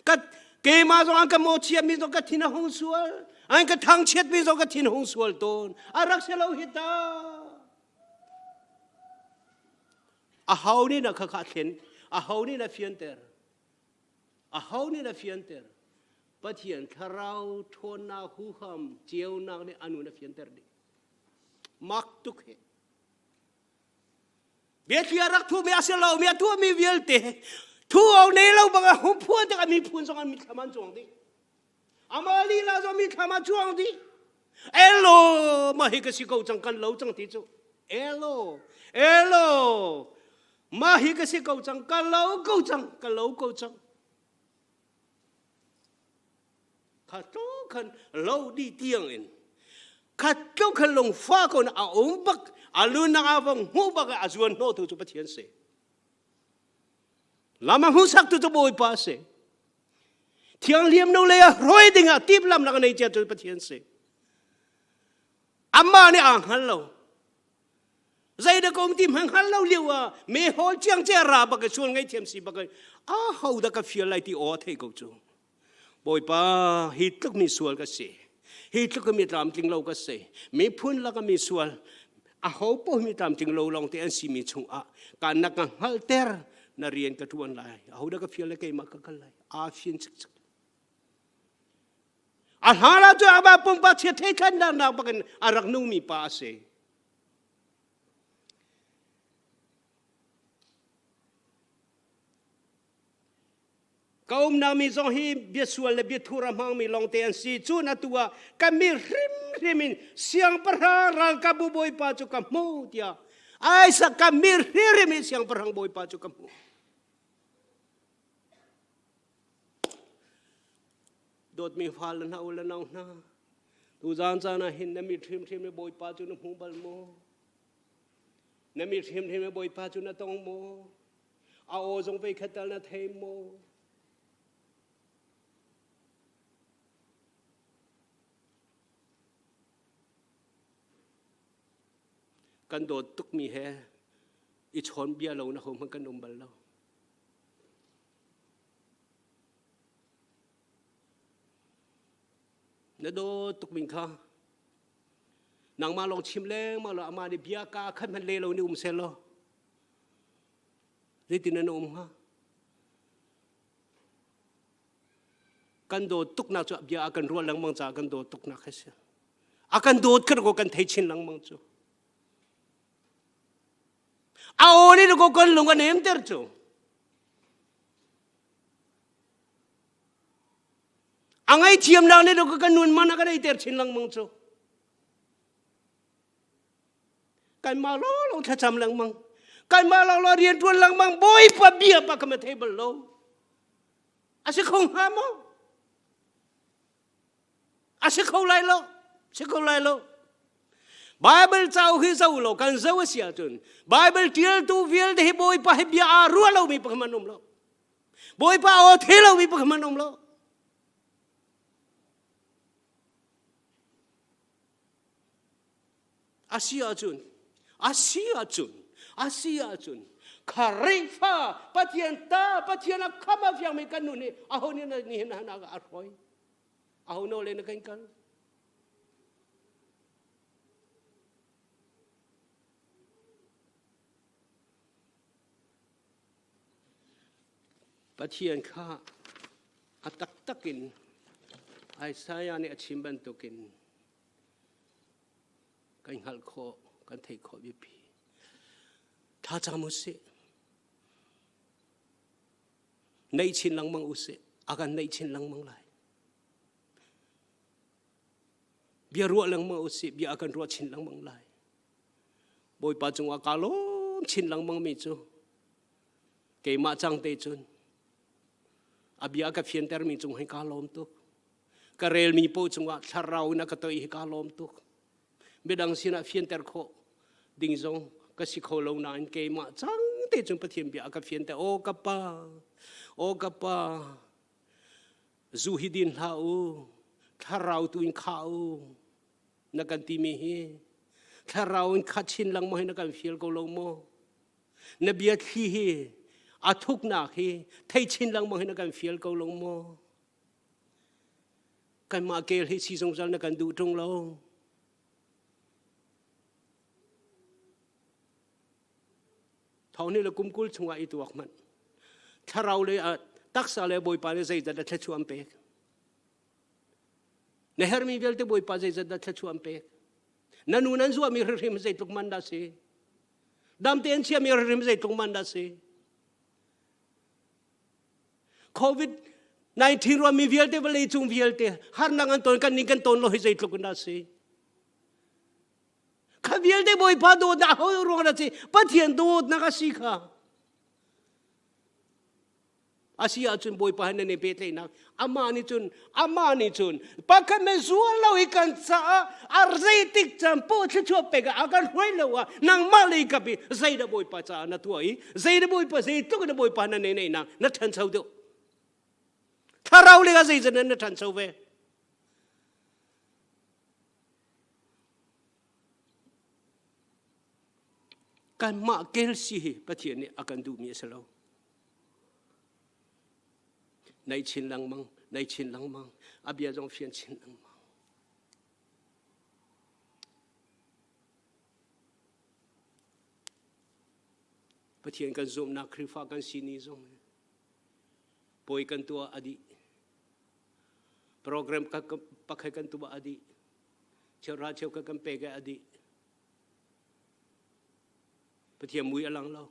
ก็เกมาตรงอันกโมเชียมีตรงกาทินหงส่วนอันกทางเชียดมีตรงกาทินหงส่วนตัวอารักเสลาหิตาอาเฮานี่นะข้าเห็นอาเฮานี่นะเฟียนเตอร์อาเฮานี่นะเฟียนเตอร์ปะเทียนทาราวทนนาหูคำเจียวนาเนี่ยอนุนะเฟียนเตอร์ดิมักตุกเหเบียดที่รักทั่วมีอาเซลามีทั่วมีเวลเตทั่วในเราบางหุ่นพูดแต่ก็มีพูนสองอันมีขมันจวงดิอามาลีลาจะมีขมันจวงดิเอโลมาฮิกสิโกจังกันเหลาจังที่จูเอโลมาฮิกสิโกจังกันเหลาโกจังกันเหลาโกจังข้าต้องขันเหลาดีเตียงเองข้าต้องขันลงฟ้าคนอาองบักอาลุนนักอาวังหูบักอาจวนโนตุจุปเทียนเสลามังหูสักตุจุบอยป้าเสเทียงเลียมโนเลยร้อยดิ่งตีบลำนักในเจ้าจุปเทียนเสอามาเนี่ยอ่างฮัลโหลใจเด็กคนที่มันฮัลโหลเลี้ยวไม่หอเจียงเจราบักชวนไงเทียมสีบักเขาดักฟีลไลที่โอเทกูจูบอยป้าฮิตลุกมีส่วนกันเส hi tlu ka mi tram ting lo ka se mi phun la ka mi sual a ho po mi tram ting lo long te an si mi chung a ka nak hal ter na rian ka tuan lai a ho da ka fial ke ma ka kalai a fian chik a hala tu aba pum pa che the kan na pa kan arak nu mi pa se kaum na mi zo hi bia sual le bia thura mang mi long te an si chu na tua ka mi rimin siang parang ral ka bu boy pa chu ka mo dia ai sa ka mi rimin siang parang boy pa chu ka mo dot mi phal na ul na na tu zan za na hin na mi thim me boy pa chu na hu bal mo na mi thim me boy pa chu na tong mo a o jong pe khatal na thei moกันโดดตุกมีแฮอีชอนเบียเรานะผมมันกันนมบัลเราเนโดตุกมิงค่ะนางมาลองชิมแรงมาเราอามาในเบียกาขันมันเลเรานี่เซลล์ได้ตินนมฮะกันโดดตุกนักจะเบียกันรัวหลังมังจากกันโดดตุกนักให้เสียอากันโดดขึ้นก็กันเทชินหลังมังจูเอานี่เราก็คนลงกันเองเตอร์จูอังไอเทียมเราเนี่ยเราก็กันนุ่นมันก็ได้เตอร์ชินลังมังจูกันมาล้อเราถ้าจำลังมังกันมาเราเรียนตัวลังมังบ่อยปะเบียปะก็มาเทเบิลเราอาศัยคงหามั้งอาศัยเขาไล่เราอาศัยเขาไล่เราBible tahu hisau lo kan zawa siatun. Bible tiel tu viel de boy pa hebia aru lo mi pagmanum lo. Boy pa o thelo mi pagmanum lo. Asia chun. Kharifa patian akama fiang mi kanun ni ahon ni na arhoi. Ahon no le na kan. Patian kha atak takin ai saya ni achim ban tokin kan hal kho kan thei kho bi pi tha chamu se nei chin lang mang u se akan nei chin lang mang lai bia ro lang mang u se bia akan ro chin lang mang lai boy pa chung akalom chin lang mang mi chu ke ma chang te chun abia ka fian ter mi chung hai ka lom tu ka rel mi po chung wa tharau na ka toi ka lom tu bedang sina fian ter kho ding zong ka si kho lo na ke ma chang te chung pathiam bia ka fian te o ka pa zu hidin ha u tharau tu in kha u na kan ti mi hi tharau in khatchin lang mo na kan fiel ko lo mo na bia thi hi athuk na khi thei chin lang mang na kan fiel ko long mo kan ma kel hi si song sal na kan du tung lo thau ni la kum kul chunga i tuak man tharau le taksa le boy pa le zai da thchu am pe ne her mi vel te boy pa zai da thchu am pe nanu nan zu mi rim zai tuk man da se dam ten chia mi rim zai tuk man da se COVID-19 wa mi vielte bale chung vielte har nangan ton kan ning kan ton lo hizai tluk na se ka vielte boy pa do na ho ro na se pathian do na ka sikha asia chun boy pa ne petle na amani chun pa ka me zual lo ikan cha arzetik cham po chu pe ga akan hoi lo wa nang mali ka bi zai da boy pa cha na tuai zai da boy pa zai tu na boy pa na na than chau do tharau le ga zai zan na than chau ve kan ma kel si pathian ni akan du mi selo nei chin lang mang abia jong fian chin lang mang ประเทียนกันซุ่มนักคริฟ้ากันซีนีซงป่วยกันตัวอดีโปรแกรมกันปักให้กันตัวอดีเชื่อราเชื่อกันเปกอดีประเทียนมุยอลังเรา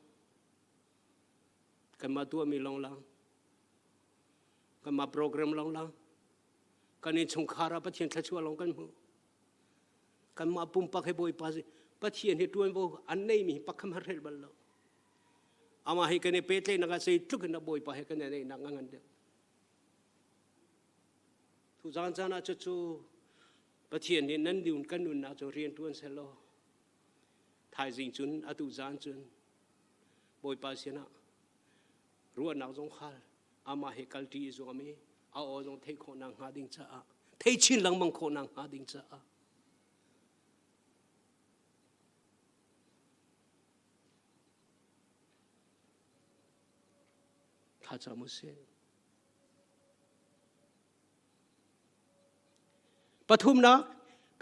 กันมาตัวมีลองลังกันมาโปรแกรมลองลังกันนี่ชงคาราประเทียนทัชวลองกันหูกันมาปุ่มปักให้บ่อยปัสประเทียนให้ตัวบ่อันนี้มีปักคำหาเรื่องบัลลังอามาให้กันนี่เป็ดเลยนักใส่ทุกคนบ่อยปักให้กันนี่นักงันเดียวทุกจานจานะจู่ประเทียนนี่นั่นดิวกันนู่นนะจะเรียนตัวเสร็จแล้วไทยจริงจุนอตุจานจุนบ่อยปัสเสียนะรู้ว่านักสงฆ์อามาให้กัลตีจงมีเอาจงเทคนนางหาดิ้งจ้าเทชินหลังมังคนนางหาดิ้งจ้าข้าจะมุสปฐุมนัก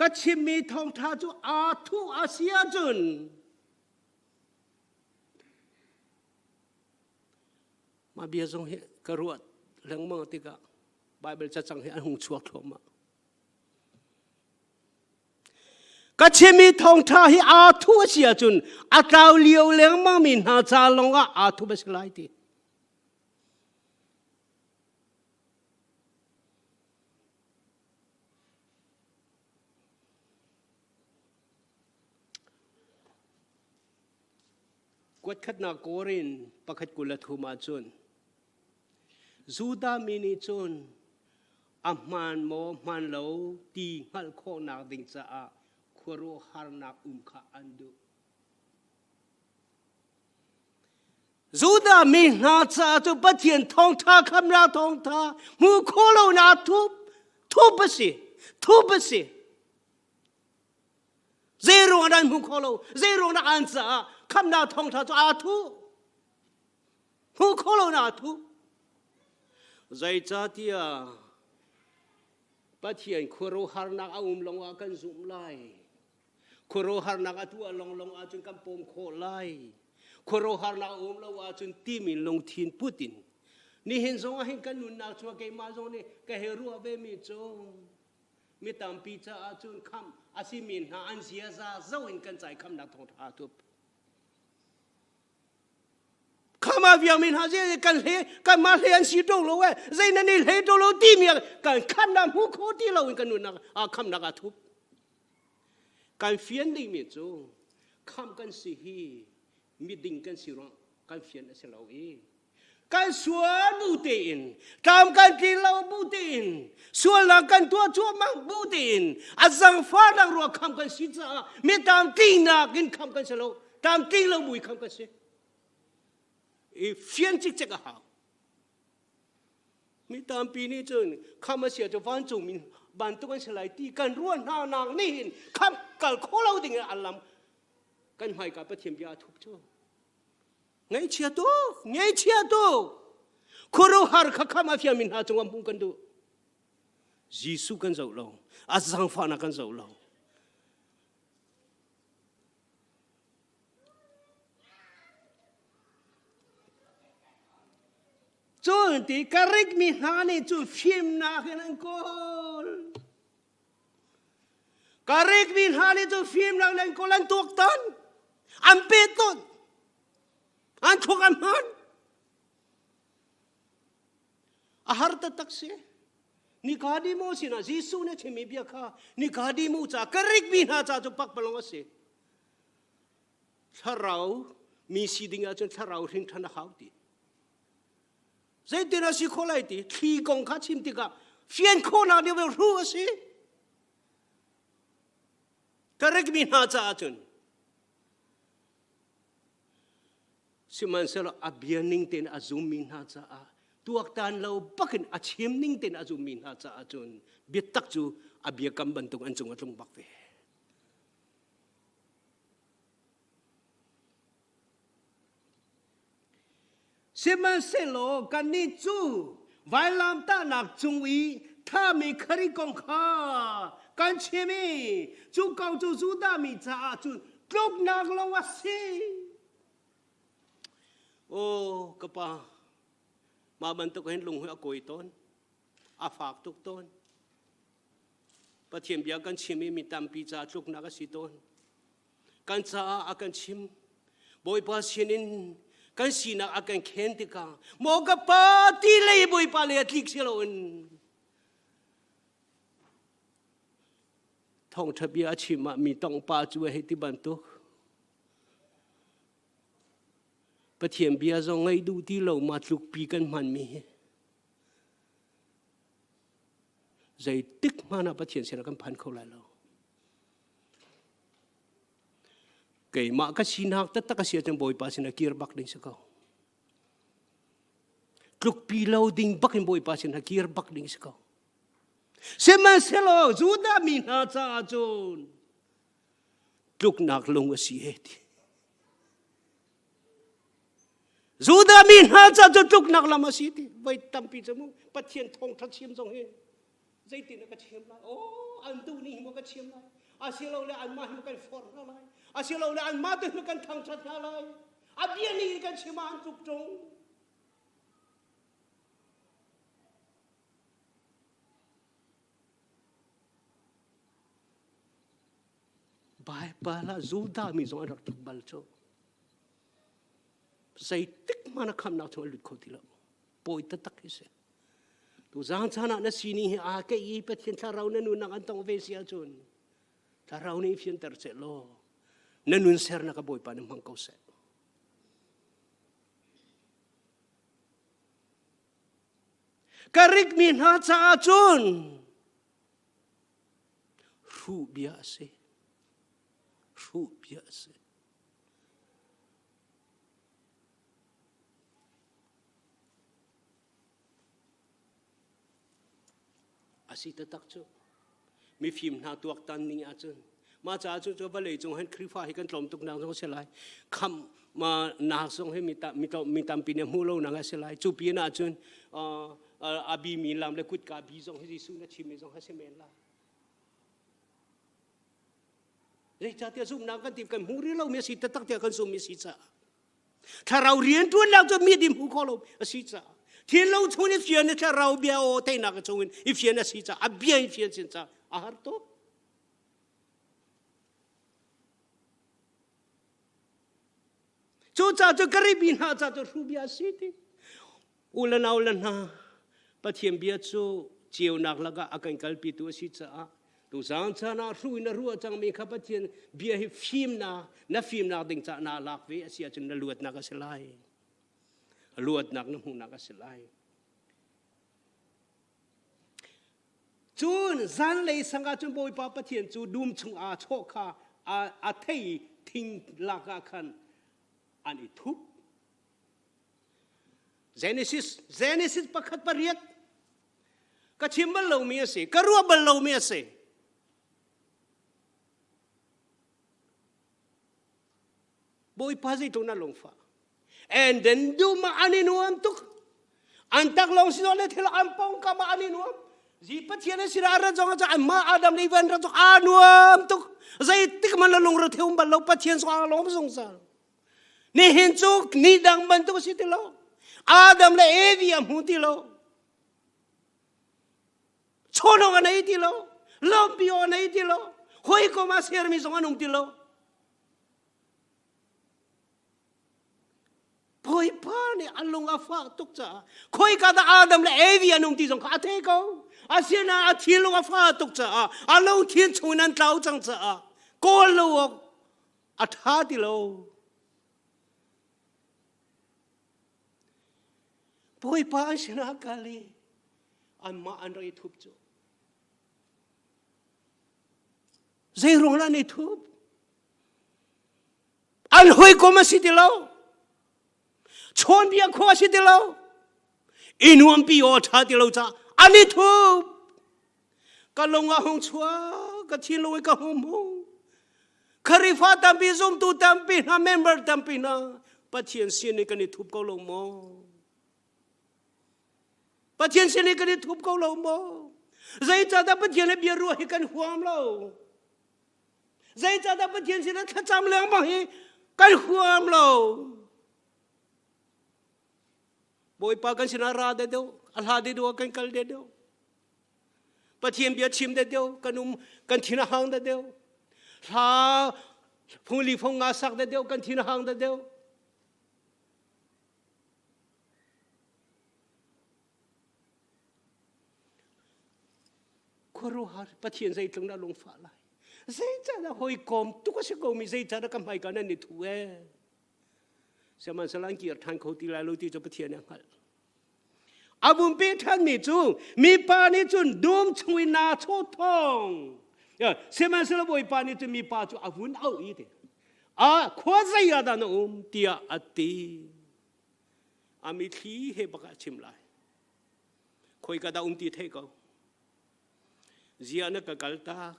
ก็ชิมมีทองท้าจูอาทุอาเซียจุนมาเบียจงเหกรวดเรื่องมังติกะไบเบิลจะจังเหอันหงชัวทมาก็ชิมีทองท้าให้อาทุอาเซียจุนอาตาวเลียวเรื่องมังมินหาจาลงอาทุเบสไลตีกวดขัดนาโกรินปักขัดกุลทุมาจุนจูดามินิจุนอัมมันโมมันเหลาตีหัลโคนาดิงจ้าขวรูฮาร์นักข้าอันดูจูดามินาจ้าจุปะเทียนทองท่าคำนาทองท่ามูโคโลนาทุบสิเซโรนันมุขโลเซโรนันอันซาคำนาทองท่าอาทุมุขโลนาทุใจจ้าเตียปัจเจียนขวรูฮาร์นักอุ้มลงอากันซุ่มไล่ขวรูฮาร์นักตัวลงอาจนกำปมโคไล่ขวรูฮาร์นักอุ้มลงอาจนตีมินลงทินปูตินนี่เห็นสงฆ์เห็นกันนุนนักชัวเกมาจงนี่แกเฮรัวเบมิจงมีตามปีจ้าอาจนคำอาศิมินหาอันเสียซาเจ้าเห็นกันใจคำนักทองท่าทุบข้ามาเวียมินหาเจ้ากันเฮกันมาเฮียนสีโตโลเว้ใจนั่นนี่เฮโตโลตีมีกันคำนักมุขโคตีเราเห็นกันนุนนักคำนักทุบกันเฟียนดีมิจงคำกันสิฮีมีดิ่งกันสิรองกันเฟียนเสลาเอกันสวนบูตินทำกันที่เราบูตินส่วนละกันตัวชั่วมังบูตินอาจังฟ้าดังรัวคำกันสิจ้าไม่ตามตีนักกินคำกันเสลาตามตีเราบุยคำกันเสอีเฟียนจิกเจกะหาไม่ตามปีนี้จนคำมาเสียจะฟันจุมินบันตุกันเฉลยตีกันร่วนหนางนี่หินคำกัลโคเราดิ่งอัลลัมกันหายกับประเทียมยาทุบโจไงเชียตัวครูฮาร์ข้าข้ามาฟิอามินหาจงวันพุ่งกันดูยิสุกันเจ้าเราอาจังฟ้านักกันเจ้าเราจนที่การิกมีหานี่จูฟิมนักนั่นก็การิกมีหานี่จูฟิมนักนั่นก็ลันตัวตันอันเป็ดต้นอันทุกอันมันอาหารตักเสียนี่ข้าดีมูสินะยิสุเนี่ยเชื่อมีเบียข้านี่ข้าดีมูจ้าการิกมีหาจ้าจุปักบลงเสียถ้าเรามีสิ่งที่อาจจะถ้าเราทิ้งท่านเขาดีใจเดินสิโคไลตีที่กองข้าชิมติกะเฟียนโคนาเดียวรู้สิการิกมีหาจ้าจุนSemansa lo abianing ten azumin haja a tuak tan lo bakin achimning ten azumin haja a chun bitak chu abiakam bantung anchung atlung bakve Semansa lo kanni chu vailam ta nak chungwi tha mi khari kong kha kan chimi chu kau chu da mi cha chu tlok nak lo wasi ô cái pa mà bận tụi hen lùng hoa cối tôn phạc tụt tôn bắt thiềm biaกันชิมมีตามปีจ่าจุกนักสิtônกันจ่ากันชิมบอยปาเชียนินกันสีนักกันเข็นติกาโมกปาตีเลยบอยปาเลยทิกเชลอนท่องทะเบียชิมมีต้องปาจวยให้ที่บันทุกปะเทียมเบียจงไงดูที่เรามาลุกปีกันมันมีใจตึกมานะปะเทียนเสียกันพันเขาเลยเราเกี่ยมาก็ชินักแต่ตะกเสียจังบอยปาสินะกีร์บักดิ้งสักเขาลุกปีเราดิ้งบักinบอยปาสินะกีร์บักดิ้งสักเขาเสมาเสลจูดามีนาจาจูนลุกนักลงก็เสียทีจูดามีนาจาจูลุกนักละมาสิทีไว้ตั้มปีจมูกปะเทียนทองทัดเชียมจงเฮใจตินก็เชียมไรโอ้อันดูนี่มันก็เชียมไรอาเซียเราเลยอันมามันกันฟอร์อะไรอาเซียเราเลยอันมาตัวมันกันทางชัดอะไรอาเบียนี่กันเชียมอันจุกจงบายบาลาจูดามีจงรักตักบัลโจใจตึกมานะคำนักชงลุดโคติละปอยตักเสtu zang chana na sini a ke I pathian tharau na nun ang antong vesia chun tharau ni fian ter che lo na nun ser na ka boy pa ng mangkaw se karik min ha cha chun ru bia se asita takcho mi phim na tuak tan ning a chun ma cha chu cho ba le chung han khrifa hi kan tlom tuk nang so selai kham ma na song he mi tam pi ne mu lo nang a selai chu pi na chun abi mi lam le kut ka bi song hi su na chim mi song ha se men la le cha tia zum nang kan tip kan mu ri lo mi si ta tak tia kan sum mi si cha tha rau rian tuan lao cho mi dim hu ko lo si cha thiên lâu thôn if phiền nó rau bia ô tay nạc cho mình if phiền nó xí cha à bia if phiền xin cha à hả tốt cho cha cho Caribbean ha cha cho Rubia City ulan na pathiam bia cho chiều nạc laga akan kalpi tu xí cha tu sang cha na ru na ru chang mi kha pathian bia hi phim na phim na ding cha na lak ve asia chun na luat na ka selai luat nak na hung nak asilai chun zan lei sanga chun boy pa pathian chu dum chung a chokha a thei thing laka khan ani thup Genesis pakhat pariat ka chimbal lo mi ase ka ruwa bal lo mi ase boy pa zai to na longfa and then do ma aninuam tuk antak long sinole thila ampong ka ma aninuam ji pathian sirara jong cha ma adam le van ra to anuam tuk zai tik man long ro theum bal lo pathian so long song sa ni hin chuk ni dang ban tu si tilo adam le eviam hu tilo chono ga nei tilo lompio nei tilo hoi ko ma ser mi song anung tilo Boy pa ni along afa tuk cha khoi ka da adam le evi anung ti jong ka the ko asiana athilong afa tuk cha along thien chunan tlau chang cha ko lo atha ti lo boy pa asiana kali amma andrei thup cho zai rong la ni thup al hoi ko ma si ti lo chon bia kho si ti lo inuam pi o tha ti lo cha ani thu ka longa hong chua ka thi lo ka hom hong kharifa tam pi zum tu tam pi na member tam pi na pathian sin ni ka ni thup ko lo mo pathian sin ni ka ni thup ko lo mo zai cha da pathian bia ru hi kan huam lo zai cha da pathian sin na thacham lang ba hi kan huam lo boy pa kan sinara de do alhadi do kan kal de do pathiam bia chim de do kanum kan thina hang de do ha phuli phong nga sak de do kan thina hang de do khoro har pathian zai tlung na long fa lai zai cha na hoi kom tu ko se ko mi zai cha na kam hai ka na ni thu e se man salang ki than kho ti lai lo ti cho pathian yang hal abum pe than mi chu mi pa ni chun dum chui na cho thong ya se man sala boi pa ni chu mi pa chu avun au i de a kho zai ya da no tia ati ami thi he baka chim lai khoi ka da ti the ko zia na ka kalta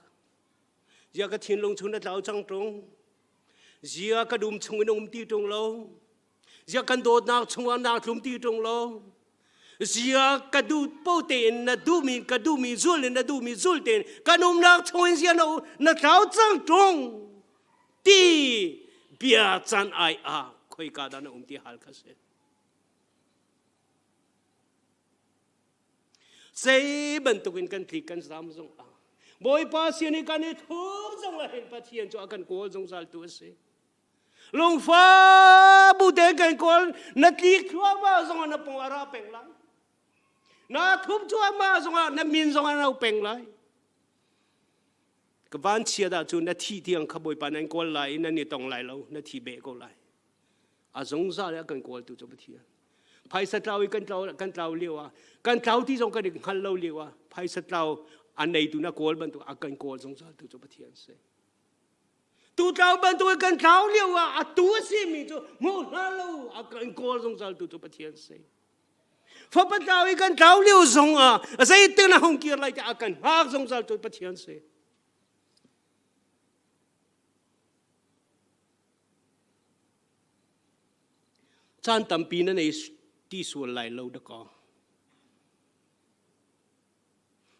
zia ka thin long chun na tao chang trong zia ka dum chung na ti trong lo zia kan do na chung na thum ti trong lo zia ka du po ten na du mi zul na du mi zul ten kanum na chung zia na tao chang trong ti bia chan ai a khoi ka da na ti hal ka se say ban tukin kan tri kan sam zong a boy pa sian ni kan thu zong la hen pa thian cho kan ko zong sal tu se long fa bu de kan ko na ti khwa ma zong na pong ara peng lai na thup cho ma zong na min zong na peng lai ka van chia da chu na thi tiang kha boy pa nan ko lai na ni tong lai lo na thi be ko lai a zong sa ya kan ko tu cho pa thian phai sa tlau kan tlau liwa kan tlau ti jong kan khal lo liwa phai sa tlau an nei tu na kol ban tu akan kol jong sa tu cho pathian se tu tlau ban tu kan tlau liwa a tu si mi cho mo na lo akan kol jong sa tu cho pathian se fa pa tlau kan tlau liu jong a sai te na hong kir lai ta akan hak jong sa tu pathian se chan tampi na nei ti sual lai lo da ko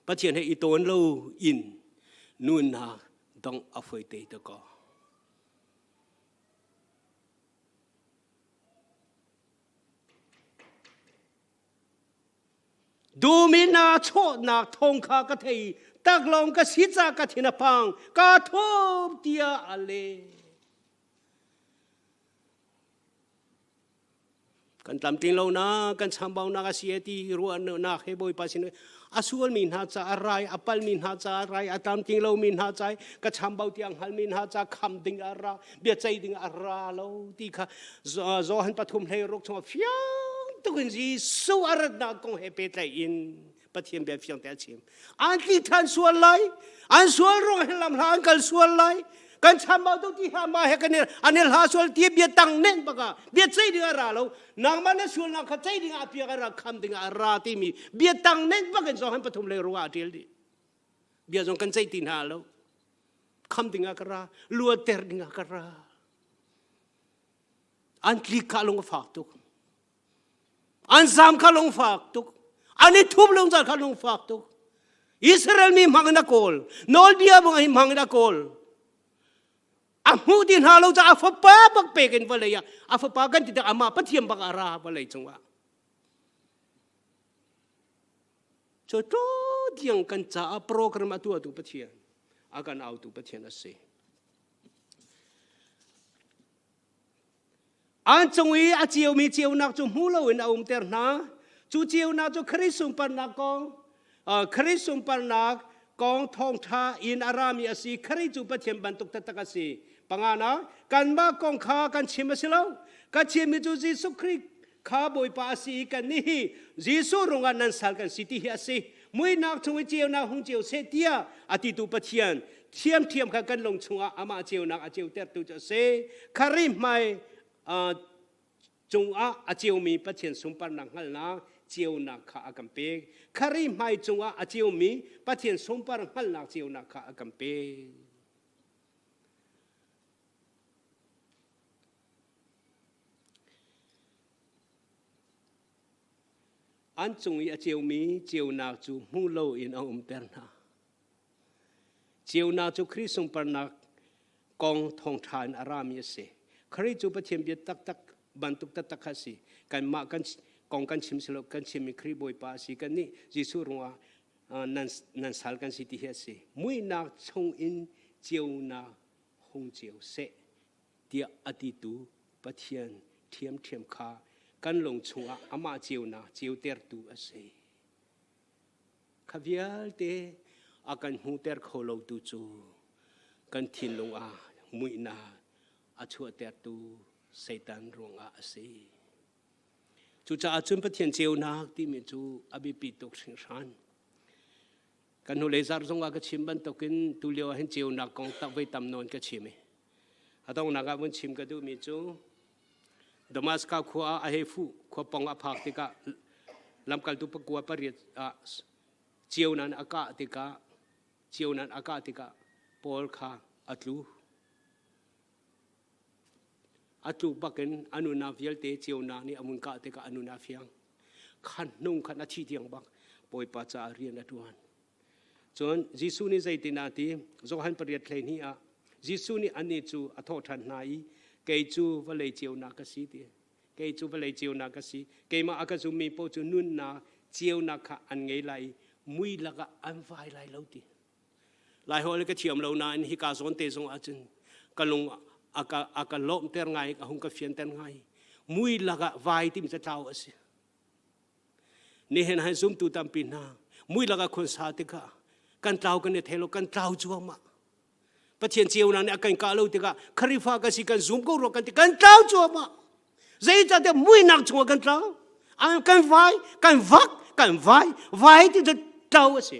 pathian he iton lo in nun na dong afoi te da ko du mi na cho na thong kha ka thei tak long ka si cha ka thina pang ka thop tia ale kan tam ting lo na kan chambau na ka sieti ruan na he boy pasin asual min ha cha arai apal min ha cha arai atam ting lo min ha chai ka chambau tiang hal min ha cha kham ding ara bia chai ding ara lo ti kha zo han pathum hlei rok chong fiang tu kun ji so arat na kong he pe tai in pathian be fiang ta chim an ti than sual lai an sual ro helam han kal sual lai kan chambau tu ti ha ma he kan anel ha sual ti bia tang nen baka bia chai ding ara lo nang man sual na kha chai ding a pia ara kham ding ara ti mi bia tang nen baka zo han pathum le ro a tel di bia zo kan chai tin ha lo kham ding a kara lua ter ding a kara an kli ka long fa tu an zam ka long fa tu ani thum long za ka long fa tu Israel mi mangna kol nol bia bang hi mangna kol amu din halo cha afa pa bak peken valaya afa pa kan ti ama pathiam bak ara valai chungwa cho to diang kan cha program atu atu pathian akan au tu pathian ase an chungwi a chiu mi chiu nak chu mulo in aum ter na chu chiu na chu khrisum par na kong khrisum par na kong thong tha in arami asi khri chu pathian bantuk ta takasi pangana kan ma kong kha kan chimasilo ka chimi chu Jesu Christ kha boi pa si kan ni Jesu ronga nan sal kan city hi asi mui nak chung chiu na hung chiu se tia ati tu pathian thiam kha kan long chunga ama chiu nak a chiu ter tu cha se kharim mai chung a chiu mi pathian sumpar nang hal na chiu na kha akampe kharim mai chung a chiu mi pathian sumpar hal na chiu na kha akampe an chung i a chiu mi chiu na chu mu lo in ang ter na chiu na chu Christ par na kong thong than arami se khari chu pathiam bi tak tak bantuk ta takhasi kan ma กองกันชิมสลบกันชิมมีครีบอยป้าสิกันนี่จิสุรงว่านันสาลกันสิที่เฮสิมุยนักชงอินเจียวนาหงเจียวเสเดียอดีตูปะเทียนเทียมคากันลงชงอามาเจียวนาเจียวเตอร์ตูเสขวิลเตอากันหูเตอร์โคโลตูจูกันทินลงอามุยนาอาชัวเตอร์ตูเซตันรงอาเสจูจ่าจุนปะเทียนเจียวนาที่มีจูอบิปิตกสิงชันกันหูเลซาร์ซงว่ากระชิมบันตกินตุเลียวเห็นเจียวนักกองตักไว้ตำนนกระชิมถ้าต้องนักวันชิมกระดูมีจูดมาสกาขวาอาเฮฟูขวาปองอาภาคติกาลำกัลตุปกัวปริยเจียวนั้นอากาติกาเจียวนั้นอากาติกาปอลคาอัตลูบักเนอนุนาฟิลเตเจียวนานี่อมุนกาติกาอนุนาฟิยังขันนุ่งขันอาทิตย์ยังบักปอยปัจจาเรียนอดวนจนยิสุนี่ใจตินาทีจงหันปริยัติเลยนี่ยิสุนี่อันนี้จูอัทโทันนายเกยจูวเลยเจียวนักสีตีเกยจูวเลยเจียวนักสีเกยมาอากาศมีปูจูนุนนาเจียวนักอันไงไลมุยลักอันไฟไลเหล่าตีหลายหัวเลยก็เชื่อมเรานานฮิกาสอนเตจงอาจารย์กลงอากาศล้มเตอร์ไงกับหงกเฟียนเตอร์ไงมุยลักไฟที่มันจะเจ้าสินี่เห็นให้ซุ่มตูตามปีนามุยลักคนสาติกากันเจ้ากันเนี่ยเทโลกันเจ้าจัวมาปะเทียนเจียวนั้นเนี่ยกันกาลูติกาคริฟ้ากันสิกันซุ่มกูรอกันติกันเจ้าจัวมาใจจะเดี๋ยวมุยนักจัวกันเจ้าอันกันไฟกันวักกันไฟที่จะเจ้าสิ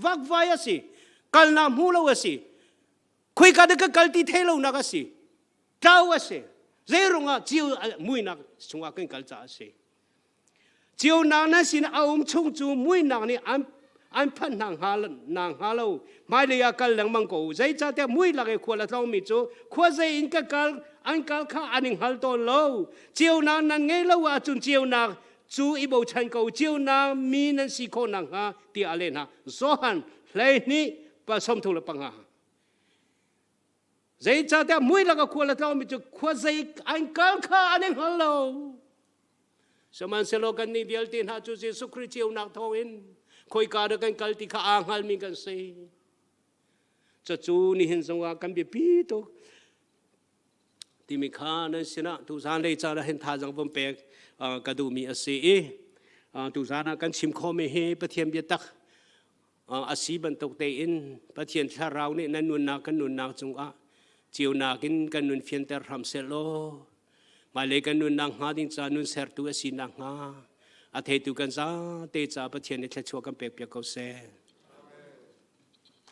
วักไฟสิกันน้ำหูเราสิคุยกันเด็กกันที่เทโลนักสิเจ้าสิใจรงอ่ะเจียวมุยนักจัวกันกันเจ้าสิเจียวนักนั้นสินะเอาชงจูมุยนักนี่อันพันนางฮาลไม่เลยอาการหลังมังโกใจจ้าแต่มุยลักไอ้ขวดละเท่ามิจูขวดใจอินกัลอันกัลข้าอันหิงฮัลโตโลเจียวนักนั้นไงเราว่าจุนเจียวนักจูอีโบชันโกเจียวนักมีนันสิโคนังฮะที่อะไรนะโซฮันเลยนี่ผสมทุลปังฮะใจจ้าแต่มุยลักไอ้ขวดละเท่ามิจูขวดใจอันกัลข้าอันหิงฮัลโลสมันเซโลกันนี่เดียลตินฮะจูเจสุคริเจียวนักทอินคอยการกันกัลติข้าอ่างฮัลมีกันเซจะจูนี่เห็นสงว่ากันเบียปีโตที่มีข้านั้นสินะทุกท่านได้จะเห็นท่าจังผมเปกกระดูมีอาศัยทุกท่านกันชิมข้อไม่เฮปะเทียมเบียตักอาศัยบรรทุกเตอินปะเทียนชาเราเนี่ยนั่นนุนนากันนุนนาจงอ่ะเจียวนากินกันนุนเฟียนเตอร์ทำเซโลมาเลยกันนุนนางหาดินจานุนเสร์ตัวสินางหาอาเทตุกันซาเตจาปะเทียนเนี่ยชัวกันเปกเปียกเขาเซ